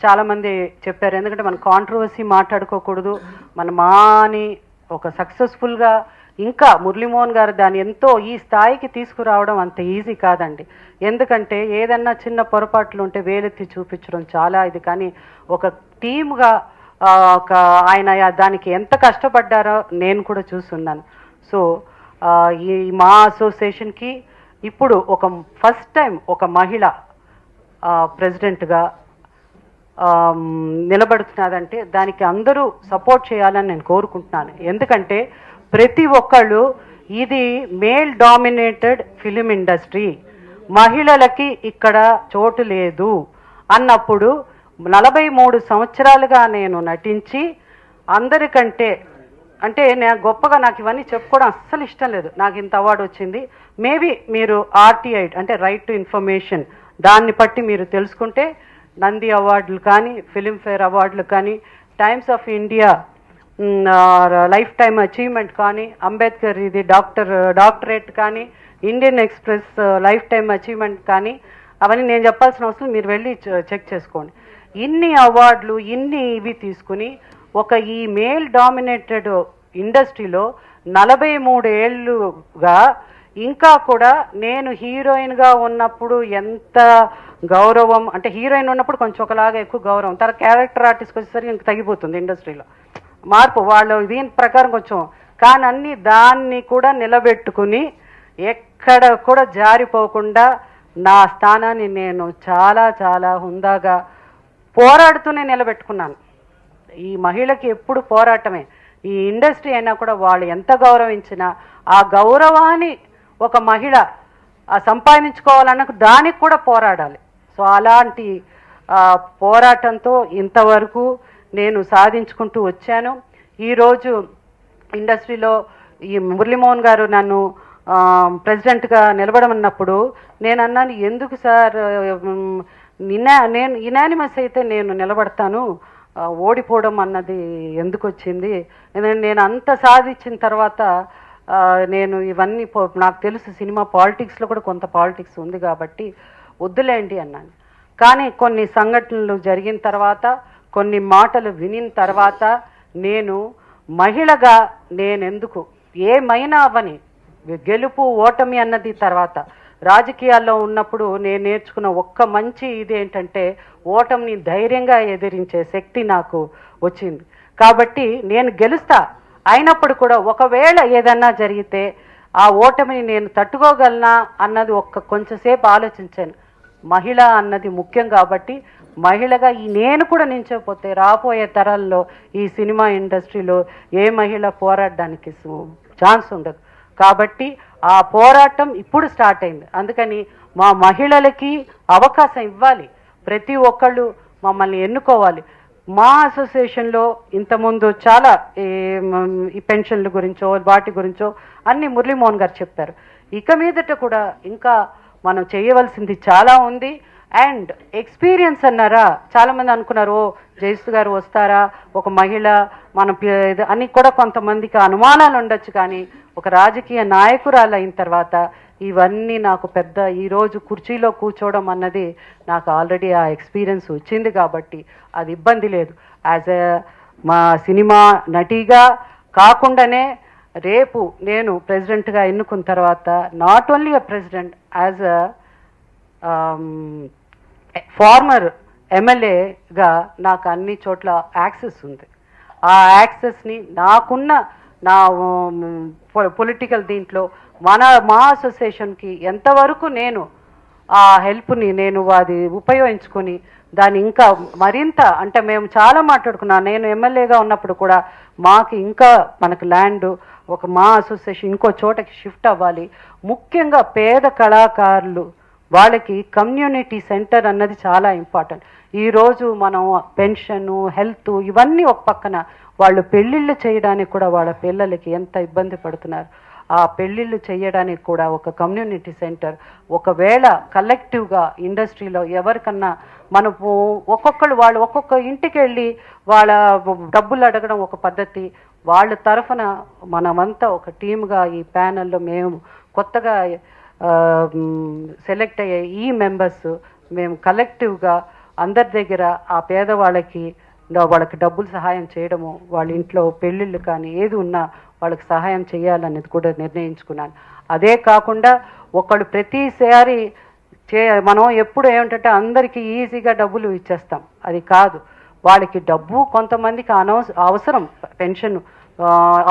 చాలామంది చెప్పారు, ఎందుకంటే మన కాంట్రవర్సీ మాట్లాడుకోకూడదు, మన మాని ఒక సక్సెస్ఫుల్గా ఇంకా మురళీమోహన్ గారు దాన్ని ఎంతో ఈ స్థాయికి తీసుకురావడం అంత ఈజీ కాదండి. ఎందుకంటే ఏదన్నా చిన్న పొరపాట్లు ఉంటే వేలెత్తి చూపించడం చాలా ఇది, కానీ ఒక టీమ్గా ఒక ఆయన దానికి ఎంత కష్టపడ్డారో నేను కూడా చూస్తున్నాను. సో ఈ మా అసోసియేషన్కి ఇప్పుడు ఒక ఫస్ట్ టైం ఒక మహిళ ప్రెసిడెంట్గా నిలబడుతున్నదంటే దానికి అందరూ సపోర్ట్ చేయాలని నేను కోరుకుంటున్నాను. ఎందుకంటే ప్రతి ఒక్కళ్ళు ఇది మేల్ డామినేటెడ్ ఫిలిం ఇండస్ట్రీ, మహిళలకి ఇక్కడ చోటు లేదు అన్నప్పుడు 43 సంవత్సరాలుగా నేను నటించి అందరికంటే అంటే నేను గొప్పగా నాకు ఇవన్నీ చెప్పుకోవడం అస్సలు ఇష్టం లేదు. నాకు ఇంత అవార్డు వచ్చింది, మేబీ మీరు RTI అంటే రైట్ టు ఇన్ఫర్మేషన్ దాన్ని బట్టి మీరు తెలుసుకుంటే నంది అవార్డులు కానీ, ఫిలింఫేర్ అవార్డులు కానీ, times of India life time achievement కానీ, అంబేద్కర్ ఇది డాక్టరేట్ కానీ, Indian express life time achievement కానీ, అవన్నీ నేను చెప్పాల్సిన అవసరం మీరు వెళ్ళి చెక్ చేసుకోండి. ఇన్ని అవార్డులు ఇన్ని ఇవి తీసుకుని ఒక ఈ మేల్ డామినేటెడ్ ఇండస్ట్రీలో 43 ఏళ్ళుగా ఇంకా కూడా నేను హీరోయిన్గా ఉన్నప్పుడు ఎంత గౌరవం అంటే హీరోయిన్ ఉన్నప్పుడు కొంచెం ఒకలాగా ఎక్కువ గౌరవం, తర్వాత క్యారెక్టర్ ఆర్టిస్ట్కి వచ్చేసరికి ఇంక తగ్గిపోతుంది ఇండస్ట్రీలో మార్పు వాళ్ళు దీని ప్రకారం కొంచెం, కానీ అన్ని దాన్ని కూడా నిలబెట్టుకుని ఎక్కడ కూడా జారిపోకుండా నా స్థానాన్ని నేను చాలా చాలా హుందాగా పోరాడుతూనే నిలబెట్టుకున్నాను. ఈ మహిళకి ఎప్పుడు పోరాటమే. ఈ ఇండస్ట్రీ అయినా కూడా వాళ్ళు ఎంత గౌరవించినా ఆ గౌరవాన్ని ఒక మహిళ సంపాదించుకోవాలన్న దానికి కూడా పోరాడాలి. సో అలాంటి పోరాటంతో ఇంతవరకు నేను సాధించుకుంటూ వచ్చాను. ఈరోజు ఇండస్ట్రీలో ఈ మురళీమోహన్ గారు నన్ను ప్రెసిడెంట్గా నిలబడమన్నప్పుడు నేను అన్నాను, ఎందుకు సార్ నేను ఇనానిమస్ అయితే నేను నిలబడతాను, ఓడిపోవడం అన్నది ఎందుకు వచ్చింది, నేను అంత సాధించిన తర్వాత నేను ఇవన్నీ నాకు తెలుసు సినిమా పాలిటిక్స్లో కూడా కొంత పాలిటిక్స్ ఉంది కాబట్టి వద్దులేండి అన్నాను. కానీ కొన్ని సంఘటనలు జరిగిన తర్వాత కొన్ని మాటలు వినిన తర్వాత నేను మహిళగా నేనెందుకు ఏమైనా అవని గెలుపు ఓటమి అన్నది తర్వాత రాజకీయాల్లో ఉన్నప్పుడు నేను నేర్చుకున్న ఒక్క మంచి ఇదేంటంటే ఓటమిని ధైర్యంగా ఎదిరించే శక్తి నాకు వచ్చింది. కాబట్టి నేను గెలుస్తా, అయినప్పుడు కూడా ఒకవేళ ఏదన్నా జరిగితే ఆ ఓటమిని నేను తట్టుకోగలనా అన్నది కొంచెంసేపు ఆలోచించాను. మహిళ అన్నది ముఖ్యం కాబట్టి మహిళగా నేను కూడా నించోపోతే రాబోయే తరాల్లో ఈ సినిమా ఇండస్ట్రీలో ఏ మహిళ పోరాడడానికి ఛాన్స్ ఉండదు. కాబట్టి ఆ పోరాటం ఇప్పుడు స్టార్ట్ అయింది. అందుకని మా మహిళలకి అవకాశం ఇవ్వాలి, ప్రతి ఒక్కళ్ళు మమ్మల్ని ఎన్నుకోవాలి. మా అసోసియేషన్లో ఇంతకుముందు చాలా ఈ పెన్షన్ల గురించో వాటి గురించో అన్ని మురళీమోహన్ గారు చెప్పారు. ఇక మీదట కూడా ఇంకా మనం చేయవలసింది చాలా ఉంది. అండ్ ఎక్స్పీరియన్స్ అన్నారా, చాలామంది అనుకున్నారు జయసు గారు వస్తారా ఒక మహిళ మన అని కూడా కొంతమందికి అనుమానాలు ఉండొచ్చు. కానీ ఒక రాజకీయ నాయకురాలు అయిన తర్వాత ఇవన్నీ నాకు పెద్ద ఈరోజు కుర్చీలో కూర్చోవడం అన్నది నాకు ఆల్రెడీ ఆ ఎక్స్పీరియన్స్ వచ్చింది కాబట్టి అది ఇబ్బంది లేదు. మా సినిమా నటిగా కాకుండానే రేపు నేను ప్రెసిడెంట్గా ఎన్నుకున్న తర్వాత not only a president, as a former ఎమ్మెల్యేగా నాకు అన్ని చోట్ల యాక్సెస్ ఉంది. ఆ యాక్సెస్ని నాకున్న నా పొలిటికల్ దీంట్లో మా అసోసియేషన్కి ఎంతవరకు నేను ఆ హెల్ప్ని నేను అది ఉపయోగించుకొని దాన్ని ఇంకా మరింత, అంటే మేము చాలా మాట్లాడుకున్నాం. నేను ఎమ్మెల్యేగా ఉన్నప్పుడు కూడా మాకు ఇంకా మనకు ల్యాండ్ మా అసోసియేషన్ ఇంకో చోటకి షిఫ్ట్ అవ్వాలి. ముఖ్యంగా పేద కళాకారులు వాళ్ళకి కమ్యూనిటీ సెంటర్ అన్నది చాలా ఇంపార్టెంట్. ఈరోజు మనం పెన్షను, హెల్త్ ఇవన్నీ ఒక పక్కన, వాళ్ళు పెళ్ళిళ్ళు చేయడానికి కూడా వాళ్ళ పిల్లలకి ఎంత ఇబ్బంది పడుతున్నారు. ఆ పెళ్ళిళ్ళు చేయడానికి కూడా ఒక కమ్యూనిటీ సెంటర్, ఒకవేళ కలెక్టివ్గా ఇండస్ట్రీలో ఎవరికన్నా మనకు ఒక్కొక్కరు వాళ్ళు ఒక్కొక్క ఇంటికి వెళ్ళి వాళ్ళ డబ్బులు అడగడం ఒక పద్ధతి. వాళ్ళ తరఫున మనమంతా ఒక టీమ్గా ఈ ప్యానెల్లో మేము కొత్తగా సెలెక్ట్ అయ్యే ఈ మెంబర్స్ మేము కలెక్టివ్గా అందరి దగ్గర ఆ పేదవాళ్ళకి వాళ్ళకి డబ్బులు సహాయం చేయడము, వాళ్ళ ఇంట్లో పెళ్ళిళ్ళు కానీ ఏది ఉన్నా వాళ్ళకి సహాయం చేయాలనేది కూడా నిర్ణయించుకున్నాను. అదే కాకుండా ఒకళ్ళు ప్రతిసారి మనం ఎప్పుడు ఏమిటంటే అందరికీ ఈజీగా డబ్బులు ఇచ్చేస్తాం, అది కాదు. వాళ్ళకి డబ్బు కొంతమందికి అవసరం, పెన్షన్,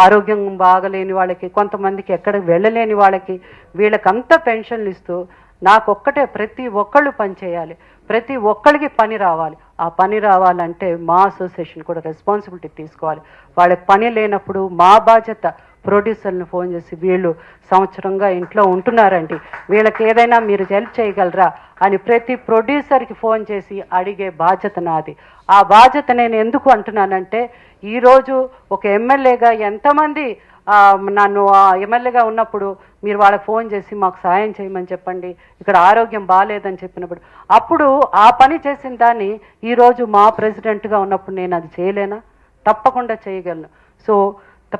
ఆరోగ్యం బాగలేని వాళ్ళకి, కొంతమందికి ఎక్కడికి వెళ్ళలేని వాళ్ళకి, వీళ్ళకంతా పెన్షన్లు ఇస్తూ నాకొక్కటే ప్రతి ఒక్కళ్ళు పని చేయాలి, ప్రతి ఒక్కరికి పని రావాలి. ఆ పని రావాలంటే మా అసోసియేషన్ కూడా రెస్పాన్సిబిలిటీ తీసుకోవాలి. వాళ్ళకి పని లేనప్పుడు మా బాధ్యత ప్రొడ్యూసర్ని ఫోన్ చేసి వీళ్ళు సంవత్సరంగా ఇంట్లో ఉంటున్నారండి, వీళ్ళకి ఏదైనా మీరు హెల్ప్ చేయగలరా అని ప్రతి ప్రొడ్యూసర్కి ఫోన్ చేసి అడిగే బాధ్యత నాది. ఆ బాధ్యత నేను ఎందుకు అంటున్నానంటే, ఈరోజు ఒక ఎమ్మెల్యేగా ఎంతమంది నన్ను ఎమ్మెల్యేగా ఉన్నప్పుడు మీరు వాళ్ళకి ఫోన్ చేసి మాకు సహాయం చేయమని చెప్పండి, ఇక్కడ ఆరోగ్యం బాగాలేదని చెప్పినప్పుడు, అప్పుడు ఆ పని చేసిన దాన్ని ఈరోజు మా ప్రెసిడెంట్గా ఉన్నప్పుడు నేను అది చేయలేనా? తప్పకుండా చేయగలను. సో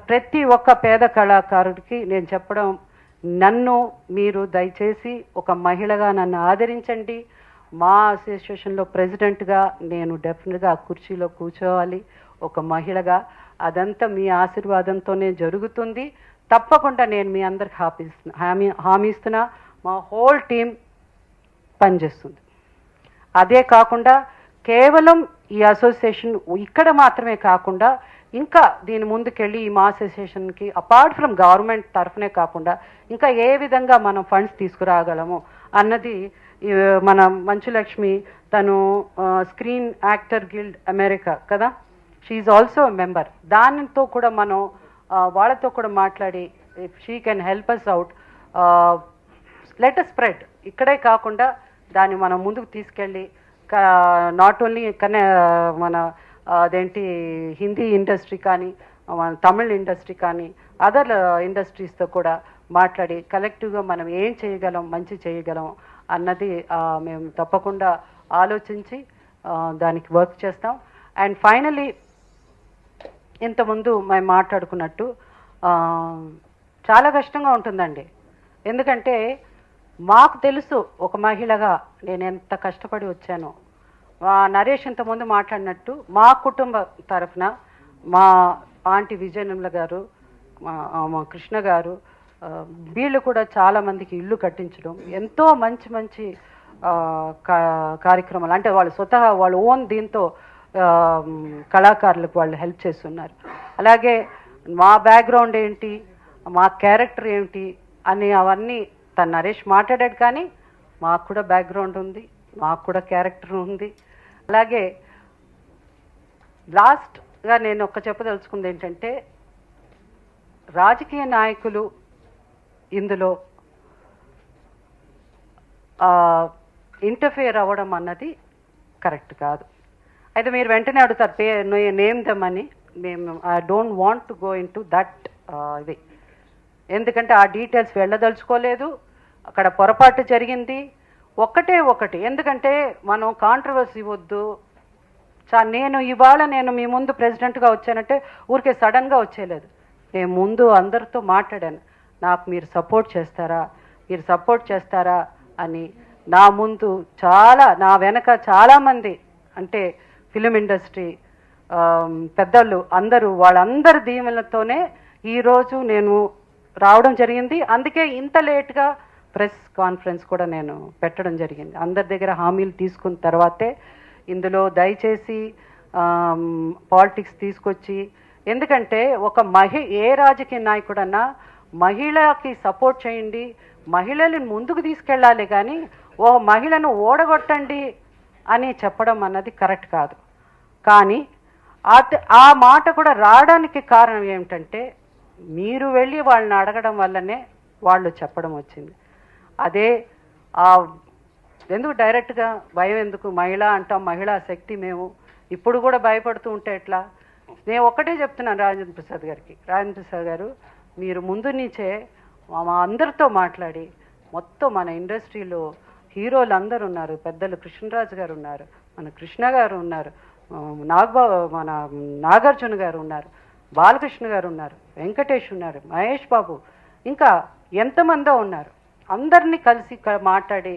ప్రతి ఒక్క పేద కళాకారుడికి నేను చెప్పడం, నన్ను మీరు దయచేసి ఒక మహిళగా నన్ను ఆదరించండి. మా అసోసియేషన్లో ప్రెసిడెంట్గా నేను డెఫినెట్గా ఆ కుర్చీలో కూర్చోవాలి ఒక మహిళగా. అదంతా మీ ఆశీర్వాదంతోనే జరుగుతుంది. తప్పకుండా నేను మీ అందరికి హామీ ఇస్తున్నా, మా హోల్ టీం పనిచేస్తుంది. అదే కాకుండా కేవలం ఈ అసోసియేషన్ ఇక్కడ మాత్రమే కాకుండా ఇంకా దీని ముందుకెళ్ళి ఈ మా అసోసియేషన్కి అపార్ట్ ఫ్రమ్ గవర్నమెంట్ తరఫునే కాకుండా ఇంకా ఏ విధంగా మనం ఫండ్స్ తీసుకురాగలము అన్నది మన మంచులక్ష్మి, తను స్క్రీన్ యాక్టర్ గిల్డ్ అమెరికా కదా, షీఈ్ ఆల్సో మెంబర్. దానితో కూడా మనం వాళ్ళతో కూడా మాట్లాడి if she can help us out, let us spread. ఇక్కడే కాకుండా దాన్ని మనం ముందుకు తీసుకెళ్ళి నాట్ ఓన్లీ మన అదేంటి హిందీ ఇండస్ట్రీ కానీ, మన తమిళ్ ఇండస్ట్రీ కానీ, అదర్ ఇండస్ట్రీస్తో కూడా మాట్లాడి కలెక్టివ్గా మనం ఏం చేయగలం, మంచి చేయగలం అన్నది మేము తప్పకుండా ఆలోచించి దానికి వర్క్ చేస్తాం. అండ్ ఫైనలీ ఇంతకుముందు మేము మాట్లాడుకున్నట్టు చాలా కష్టంగా ఉంటుందండి. ఎందుకంటే మాకు తెలుసు ఒక మహిళగా నేను ఎంత కష్టపడి వచ్చానో. నరేష్ ఇంతకుముందు మాట్లాడినట్టు మా కుటుంబ తరఫున మా ఆంటీ విజయనిర్మల గారు, మా కృష్ణ గారు, వీళ్ళు కూడా చాలామందికి ఇల్లు కట్టించడం, ఎంతో మంచి మంచి కార్యక్రమాలు, అంటే వాళ్ళు స్వతహా వాళ్ళు ఓన్ దీంతో కళాకారులకు వాళ్ళు హెల్ప్ చేస్తున్నారు. అలాగే మా బ్యాక్గ్రౌండ్ ఏంటి, మా క్యారెక్టర్ ఏంటి అని అవన్నీ తను నరేష్ మాట్లాడాడు. కానీ మాకు కూడా బ్యాక్గ్రౌండ్ ఉంది, మాకు కూడా క్యారెక్టర్ ఉంది. అలాగే లాస్ట్గా నేను ఒక్క చెప్పదలుచుకుంది ఏంటంటే, రాజకీయ నాయకులు ఇందులో ఇంటర్ఫియర్ అవ్వడం అన్నది కరెక్ట్ కాదు. అయితే మీరు వెంటనే అడుగుతారు నేమ్ దెమ్ అని. మేము I don't want to go in to that ఇది, ఎందుకంటే ఆ డీటెయిల్స్ వెళ్ళదలుచుకోలేదు. అక్కడ పొరపాటు జరిగింది ఒకటి, ఎందుకంటే మనం కాంట్రవర్సీ వద్దు. నేను ఇవాళ నేను మీ ముందు ప్రెసిడెంట్గా వచ్చానంటే ఊరికే సడన్గా వచ్చేయలేదు. నేను ముందు అందరితో మాట్లాడాను, నాకు మీరు సపోర్ట్ చేస్తారా అని. నా ముందు నా వెనక చాలామంది, అంటే ఫిలిం ఇండస్ట్రీ పెద్దలు అందరూ వాళ్ళందరి దీవెనలతోనే ఈరోజు నేను రావడం జరిగింది. అందుకే ఇంత లేట్గా ప్రెస్ కాన్ఫరెన్స్ కూడా నేను పెట్టడం జరిగింది. అందరి దగ్గర హామీలు తీసుకున్న తర్వాతే ఇందులో దయచేసి పాలిటిక్స్ తీసుకొచ్చి, ఎందుకంటే ఒక ఏ రాజకీయ నాయకుడన్నా మహిళకి సపోర్ట్ చేయండి, మహిళలను ముందుకు తీసుకెళ్ళాలి, కానీ ఓ మహిళను ఓడగొట్టండి అని చెప్పడం అన్నది కరెక్ట్ కాదు. కానీ ఆ మాట కూడా రావడానికి కారణం ఏమిటంటే మీరు వెళ్ళి వాళ్ళని అడగడం వల్లనే వాళ్ళు చెప్పడం వచ్చింది. అదే ఎందుకు డైరెక్ట్గా భయం ఎందుకు? మహిళ అంటాం, మహిళా శక్తి మేము, ఇప్పుడు కూడా భయపడుతూ ఉంటే ఎట్లా? నేను ఒక్కటే చెప్తున్నాను రాజేంద్ర ప్రసాద్ గారికి, రాజేంద్ర ప్రసాద్ గారు మీరు ముందు నుంచే మా అందరితో మాట్లాడి, మొత్తం మన ఇండస్ట్రీలో హీరోలు అందరూ ఉన్నారు, పెద్దలు కృష్ణరాజు గారు ఉన్నారు, మన కృష్ణ గారు ఉన్నారు, మన నాగార్జున గారు ఉన్నారు, బాలకృష్ణ గారు ఉన్నారు, వెంకటేష్ ఉన్నారు, మహేష్ బాబు, ఇంకా ఎంతమందో ఉన్నారు. అందరినీ కలిసి మాట్లాడి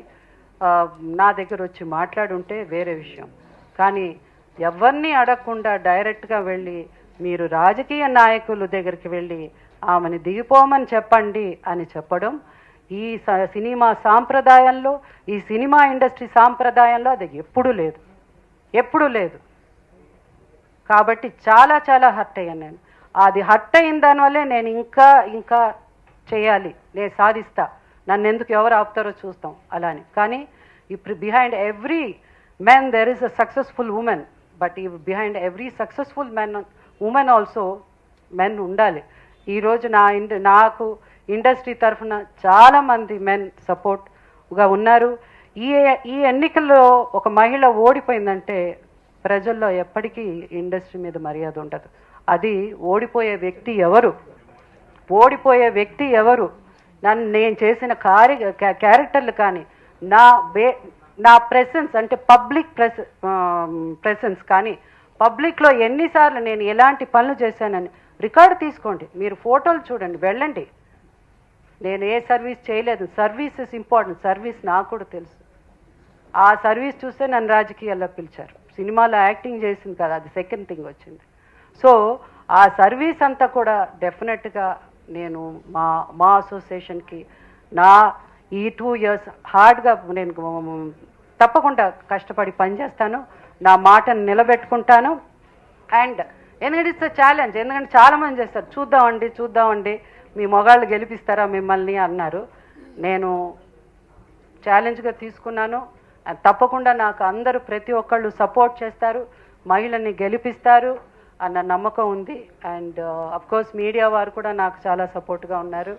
నా దగ్గర వచ్చి మాట్లాడుంటే వేరే విషయం. కానీ ఎవరిని అడగకుండా డైరెక్ట్గా వెళ్ళి మీరు రాజకీయ నాయకుల దగ్గరికి వెళ్ళి ఆమెను దిగిపోమని చెప్పండి అని చెప్పడం ఈ సినిమా సాంప్రదాయంలో, ఈ సినిమా ఇండస్ట్రీ సాంప్రదాయంలో అది ఎప్పుడూ లేదు. కాబట్టి చాలా చాలా హర్ట్ అయ్యాను నేను. అది హర్ట్ అయిన దానివల్లే నేను ఇంకా చేయాలి, నేను సాధిస్తా, నన్ను ఎందుకు ఎవరు ఆపుతారో చూస్తాం అలానే. కానీ ఇప్పుడు behind every men there is a successful women, but behind every successful women also men ఉండాలి. ఈరోజు నాకు ఇండస్ట్రీ తరఫున చాలామంది మెన్ సపోర్ట్గా ఉన్నారు. ఈ ఎన్నికల్లో ఒక మహిళ ఓడిపోయిందంటే ప్రజల్లో ఎప్పటికీ ఇండస్ట్రీ మీద మర్యాద ఉండదు. అది ఓడిపోయే వ్యక్తి ఎవరు? నేను చేసిన క్యారెక్టర్లు కానీ, నా ప్రెసెన్స్ అంటే పబ్లిక్ ప్రెసెన్స్ కానీ, పబ్లిక్లో ఎన్నిసార్లు నేను ఎలాంటి పనులు చేశానని రికార్డు తీసుకోండి, మీరు ఫోటోలు చూడండి, వెళ్ళండి. నేను ఏ సర్వీస్ చేయలేదు. సర్వీస్ ఇస్ ఇంపార్టెంట్, సర్వీస్ నాకు కూడా తెలుసు. ఆ సర్వీస్ చూస్తే నన్ను రాజకీయాల్లో పిలిచారు. సినిమాలో యాక్టింగ్ చేసింది కదా, అది సెకండ్ థింగ్ వచ్చింది. సో ఆ సర్వీస్ అంతా కూడా డెఫినెట్గా నేను మా అసోసియేషన్కి ఈ 2 years హార్డ్గా నేను తప్పకుండా కష్టపడి పనిచేస్తాను, నా మాటను నిలబెట్టుకుంటాను. అండ్ ఎందుకంటే ఇట్స్ ఛాలెంజ్, ఎందుకంటే చాలామంది చేస్తారు, చూద్దామండి మీ మొగాళ్ళు గెలిపిస్తారా మిమ్మల్ని అన్నారు. నేను ఛాలెంజ్గా తీసుకున్నాను. తప్పకుండా నాకు అందరూ ప్రతి ఒక్కళ్ళు సపోర్ట్ చేస్తారు, మహిళల్ని గెలిపిస్తారు అన్న నమ్మకం ఉంది. అండ్ అఫ్కోర్స్ మీడియా వారు కూడా నాకు చాలా సపోర్ట్గా ఉన్నారు.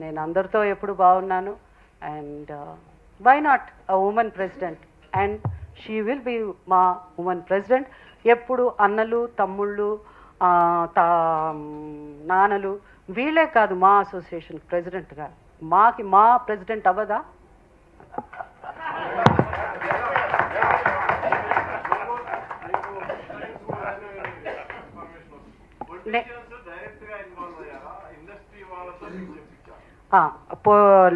నేను అందరితో ఎప్పుడు బాగున్నాను. And why not a woman president, and she will be మా ఉమెన్ ప్రెసిడెంట్. ఎప్పుడు అన్నలు, తమ్ముళ్ళు, నాన్నలు వీళ్ళే కాదు మా అసోసియేషన్ ప్రెసిడెంట్గా, మా ప్రెసిడెంట్ అవ్వదా?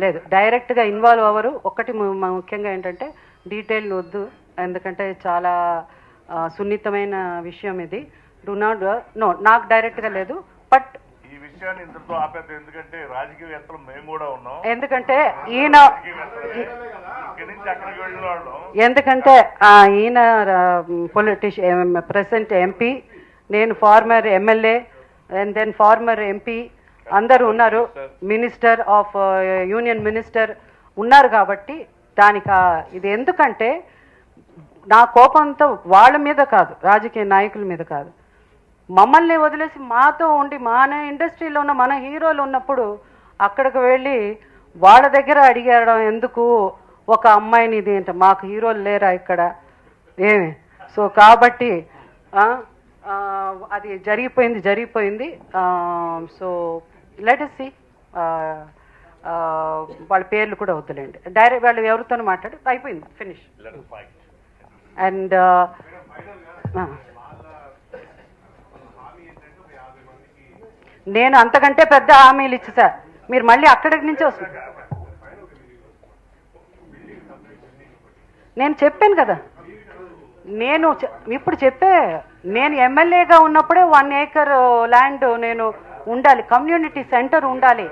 లేదు, డైరెక్ట్గా ఇన్వాల్వ్ అవ్వరు. ఒకటి ముఖ్యంగా ఏంటంటే డీటెయిల్ వద్దు, ఎందుకంటే చాలా సున్నితమైన విషయం ఇది. నాకు డైరెక్ట్గా లేదు. బట్ ఈ విషయాన్ని ఇంతతో ఆపేద్దాం, ఎందుకంటే రాజకీయవేత్తలు మేము కూడా ఉన్నాం. ఎందుకంటే ఈయన పొలిటీషియన్, ప్రెసెంట్ ఎంపీ, నేను former MLA and then former MP అందరూ ఉన్నారు, మినిస్టర్ ఆఫ్ యూనియన్ మినిస్టర్ ఉన్నారు. కాబట్టి దానికి ఇది ఎందుకంటే నా కోపంతో వాళ్ళ మీద కాదు, రాజకీయ నాయకుల మీద కాదు, మమ్మల్ని వదిలేసి మాతో ఉండి మన ఇండస్ట్రీలో ఉన్న మన హీరోలు ఉన్నప్పుడు అక్కడికి వెళ్ళి వాళ్ళ దగ్గర అడిగడం ఎందుకు? ఒక అమ్మాయిని ఇది ఏంట, మాకు హీరోలు లేరా ఇక్కడ ఏమి? సో కాబట్టి అది జరిగిపోయింది. So let us see. వాళ్ళ పేర్లు కూడా వద్దులేండి, డైరెక్ట్ వాళ్ళు ఎవరితోనూ మాట్లాడి అయిపోయింది, ఫినిష్. అండ్ నేను అంతకంటే పెద్ద హామీలు ఇచ్చేసా, మీరు మళ్ళీ అక్కడి నుంచి వస్తుంది. నేను చెప్పాను కదా, నేను ఇప్పుడు చెప్పే నేను ఎమ్మెల్యేగా ఉన్నప్పుడే 1 acre ల్యాండ్ నేను ఉండాలి, కమ్యూనిటీ సెంటర్ ఉండాలి.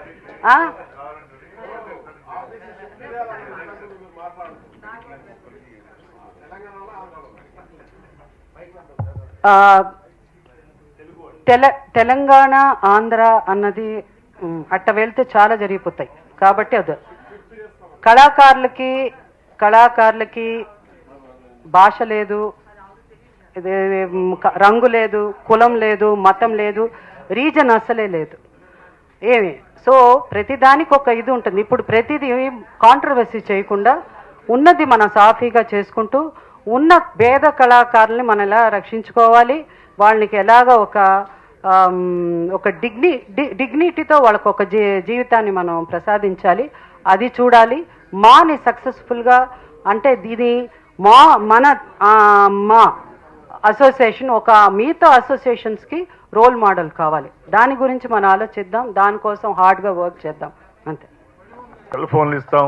తెలంగాణ ఆంధ్ర అన్నది అట్ట వెళ్తే చాలా జరిగిపోతాయి. కాబట్టి అది కళాకారులకి భాష లేదు, రంగు లేదు, కులం లేదు, మతం లేదు, రీజన్ అసలే లేదు ఏమి. సో ప్రతిదానికి ఒక ఇది ఉంటుంది. ఇప్పుడు ప్రతిదీ కాంట్రవర్సీ చేయకుండా ఉన్నది మనం సాఫీగా చేసుకుంటూ ఉన్న పేద కళాకారుల్ని మనం ఎలా రక్షించుకోవాలి, వాళ్ళకి ఎలాగ ఒక డిగ్నిటీతో వాళ్ళకు ఒక జీవితాన్ని మనం ప్రసాదించాలి, అది చూడాలి. మాని సక్సెస్ఫుల్గా అంటే ఇది మా అసోసియేషన్ ఒక మిగతా అసోసియేషన్స్కి రోల్ మోడల్ కావాలి. దాని గురించి మనం ఆలోచిద్దాం, దానికోసం హార్డ్గా వర్క్ చేద్దాం అంతే. సెల్ ఫోన్లు ఇస్తాం,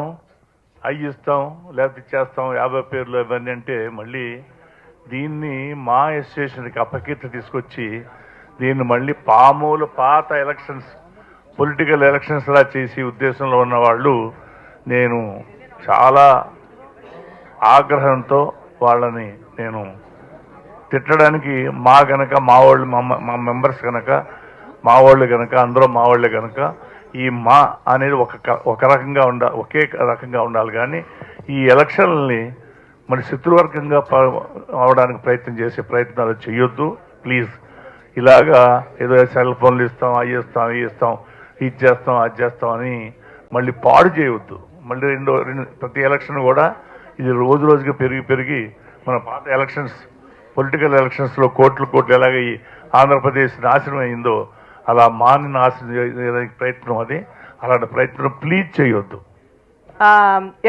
అవి ఇస్తాం, లేకపోతే ఇచ్చేస్తాం 50 పేర్లు ఇవన్నీ అంటే మళ్ళీ దీన్ని మా అసోసియేషన్కి అపకీర్తి తీసుకొచ్చి దీన్ని మళ్ళీ పాత ఎలక్షన్స్ పొలిటికల్ ఎలక్షన్స్ లా చేసి ఉద్దేశంలో ఉన్న వాళ్ళు నేను చాలా ఆగ్రహంతో వాళ్ళని నేను తిట్టడానికి మా వాళ్ళు మా మెంబర్స్ కనుక మా వాళ్ళు కనుక అందరూ మా వాళ్ళే కనుక ఈ మా అనేది ఒకే రకంగా ఉండాలి. కానీ ఈ ఎలక్షన్ని మరి శత్రువర్గంగా అవడానికి చేసే ప్రయత్నాలు చేయొద్దు ప్లీజ్. ఇలాగా ఏదో సెల్ ఫోన్లు ఇస్తాం, అవి ఇస్తాం, ఇది చేస్తాం, అది చేస్తాం అని మళ్ళీ పాడు చేయవద్దు. మళ్ళీ ప్రతి ఎలక్షన్ కూడా ఇది రోజుకి పెరిగి మన పాత ఎలక్షన్స్ పొలిటికల్ ఎలక్షన్స్లో కోట్లు ఎలాగ ఈ ఆంధ్రప్రదేశ్ నాశనం అయిందో అలా మాని నాశనం చేయడానికి ప్రయత్నం, అది అలాంటి ప్రయత్నం ప్లీజ్ చేయొద్దు.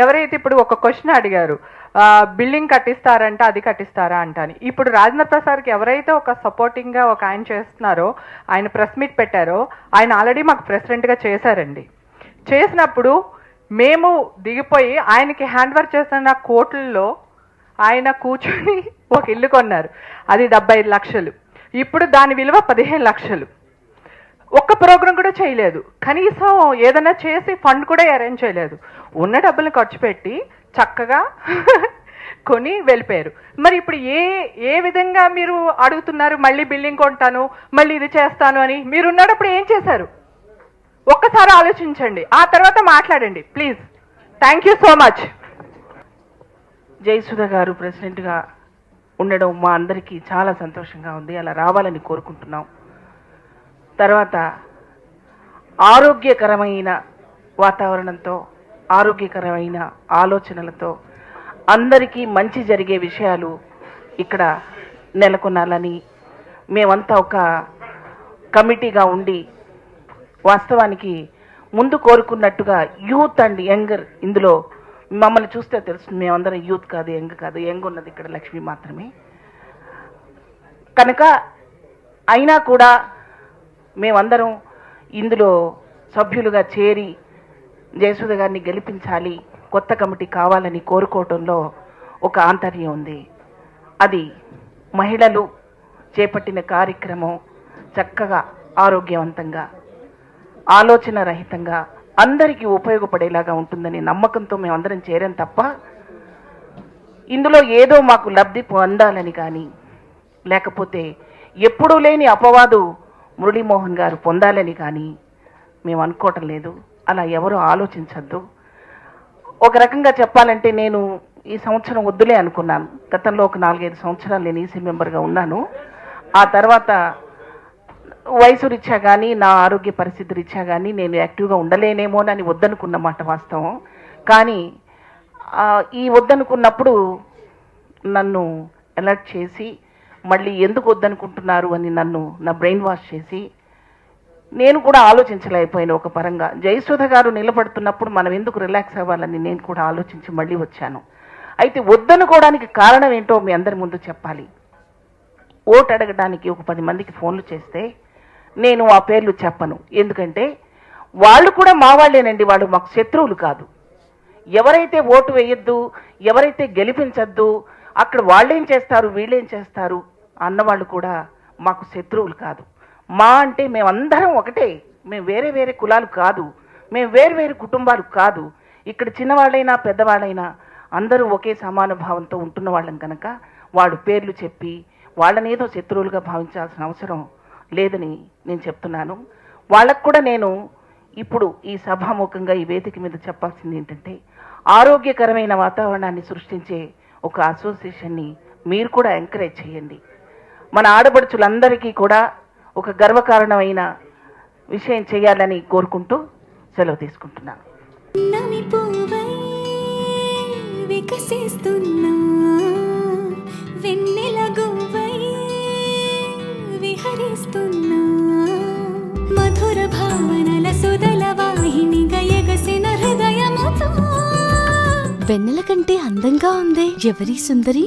ఎవరైతే ఇప్పుడు ఒక క్వశ్చన్ అడిగారు, బిల్డింగ్ కట్టిస్తారంట, అది కట్టిస్తారా అంటాని. ఇప్పుడు రాజేంద్ర ప్రసాద్కి ఎవరైతే ఒక సపోర్టింగ్గా ఒక ఆయన చేస్తున్నారో, ఆయన ప్రెస్ మీట్ పెట్టారో, ఆయన ఆల్రెడీ మాకు ప్రెసిడెంట్గా చేశారండి. చేసినప్పుడు మేము దిగిపోయి ఆయనకి హ్యాండ్ వర్క్ చేస్తున్న కోట్లలో ఆయన కూర్చొని ఒక ఇల్లు కొన్నారు, అది 75 లక్షలు. ఇప్పుడు దాని విలువ 15 లక్షలు. ఒక్క ప్రోగ్రాం కూడా చేయలేదు, కనీసం ఏదైనా చేసి ఫండ్ కూడా అరేంజ్ చేయలేదు. ఉన్న డబ్బులు ఖర్చు పెట్టి చక్కగా కొని వెళ్ళిపోయారు. మరి ఇప్పుడు ఏ విధంగా మీరు అడుగుతున్నారు మళ్ళీ బిల్డింగ్ కొంటాను, మళ్ళీ ఇది చేస్తాను అని? మీరున్నప్పుడు ఏం చేశారు ఒక్కసారి ఆలోచించండి, ఆ తర్వాత మాట్లాడండి please. Thank you so much. Jayasudha గారు ప్రెసిడెంట్గా ఉండడం మా అందరికీ చాలా సంతోషంగా ఉంది, అలా రావాలని కోరుకుంటున్నాం. తర్వాత ఆరోగ్యకరమైన వాతావరణంతో, ఆరోగ్యకరమైన ఆలోచనలతో అందరికీ మంచి జరిగే విషయాలు ఇక్కడ నెలకొనాలని మేమంతా ఒక కమిటీగా ఉండి వాస్తవానికి ముందు కోరుకున్నట్టుగా యూత్ అండ్ యంగర్, ఇందులో మమ్మల్ని చూస్తే తెలుస్తుంది మేమందరం యూత్ కాదు, యంగ్ ఉన్నది ఇక్కడ లక్ష్మి మాత్రమే. కనుక అయినా కూడా మేమందరం ఇందులో సభ్యులుగా చేరి జయసుధ గారిని గెలిపించాలి, కొత్త కమిటీ కావాలని కోరుకోవటంలో ఒక ఆంతర్యం ఉంది. అది మహిళలు చేపట్టిన కార్యక్రమం చక్కగా ఆరోగ్యవంతంగా ఆలోచన రహితంగా అందరికీ ఉపయోగపడేలాగా ఉంటుందని నమ్మకంతో మేమందరం చేరాం తప్ప ఇందులో ఏదో మాకు లబ్ధి పొందాలని కానీ లేకపోతే ఎప్పుడూ లేని అపవాదు మురళీమోహన్ గారు పొందాలని కానీ మేము అనుకోవటం లేదు. అలా ఎవరు ఆలోచించద్దు. ఒక రకంగా చెప్పాలంటే నేను ఈ సంవత్సరం వద్దులే అనుకున్నాను. గతంలో ఒక 4-5 సంవత్సరాలు నేను ఈసీ మెంబర్గా ఉన్నాను. ఆ తర్వాత వయసు రీత్యా కానీ నా ఆరోగ్య పరిస్థితి రీత్యా కానీ నేను యాక్టివ్గా ఉండలేనేమోనని వద్దనుకున్నమాట వాస్తవం. కానీ ఈ వద్దనుకున్నప్పుడు నన్ను అలర్ట్ చేసి మళ్ళీ ఎందుకు వద్దనుకుంటున్నారు అని నా బ్రెయిన్ వాష్ చేసి నేను కూడా ఆలోచించలేకపోయాను. ఒక పరంగా జయసుధ గారు నిలబడుతున్నప్పుడు మనం ఎందుకు రిలాక్స్ అవ్వాలని నేను కూడా ఆలోచించి మళ్ళీ వచ్చాను. అయితే వద్దనుకోవడానికి కారణం ఏంటో మీ అందరి ముందు చెప్పాలి. ఓటు అడగడానికి ఒక 10 మందికి ఫోన్లు చేస్తే నేను ఆ పేర్లు చెప్పను, ఎందుకంటే వాళ్ళు కూడా మా వాళ్ళేనండి, వాళ్ళు మాకు శత్రువులు కాదు. ఎవరైతే ఓటు వేయొద్దు, ఎవరైతే గెలిపించద్దు, అక్కడ వాళ్ళేం చేస్తారు వీళ్ళేం చేస్తారు అన్నవాళ్ళు కూడా మాకు శత్రువులు కాదు. మా అంటే మేమందరం ఒకటే, మేము వేరే వేరే కులాలు కాదు, మేము వేరు వేరు కుటుంబాలు కాదు. ఇక్కడ చిన్నవాళ్ళైనా పెద్దవాళ్ళైనా అందరూ ఒకే సమాన భావంతో ఉంటున్న వాళ్ళం కనుక వాడు పేర్లు చెప్పి వాళ్ళని ఏదో శత్రువులుగా భావించాల్సిన అవసరం లేదని నేను చెప్తున్నాను. వాళ్ళకు కూడా నేను ఇప్పుడు ఈ సభాముఖంగా ఈ వేదిక మీద చెప్పాల్సింది ఏంటంటే, ఆరోగ్యకరమైన వాతావరణాన్ని సృష్టించే ఒక అసోసియేషన్ని మీరు కూడా ఎంకరేజ్ చేయండి. మన ఆడపడుచులందరికీ కూడా ఒక గర్వకారణమైన విషయం చేయాలని కోరుకుంటూ సెలవు తీసుకుంటున్నాను. నమి పూవై వికసిస్తున్నా, వెన్నెల గువ్వై విహరిస్తున్నా, మధుర భావనల సుదల వాహినిగా ఎగసిన హృదయముతో. వెన్నెల కంటే అందంగా ఉందే ఎవరి సుందరి?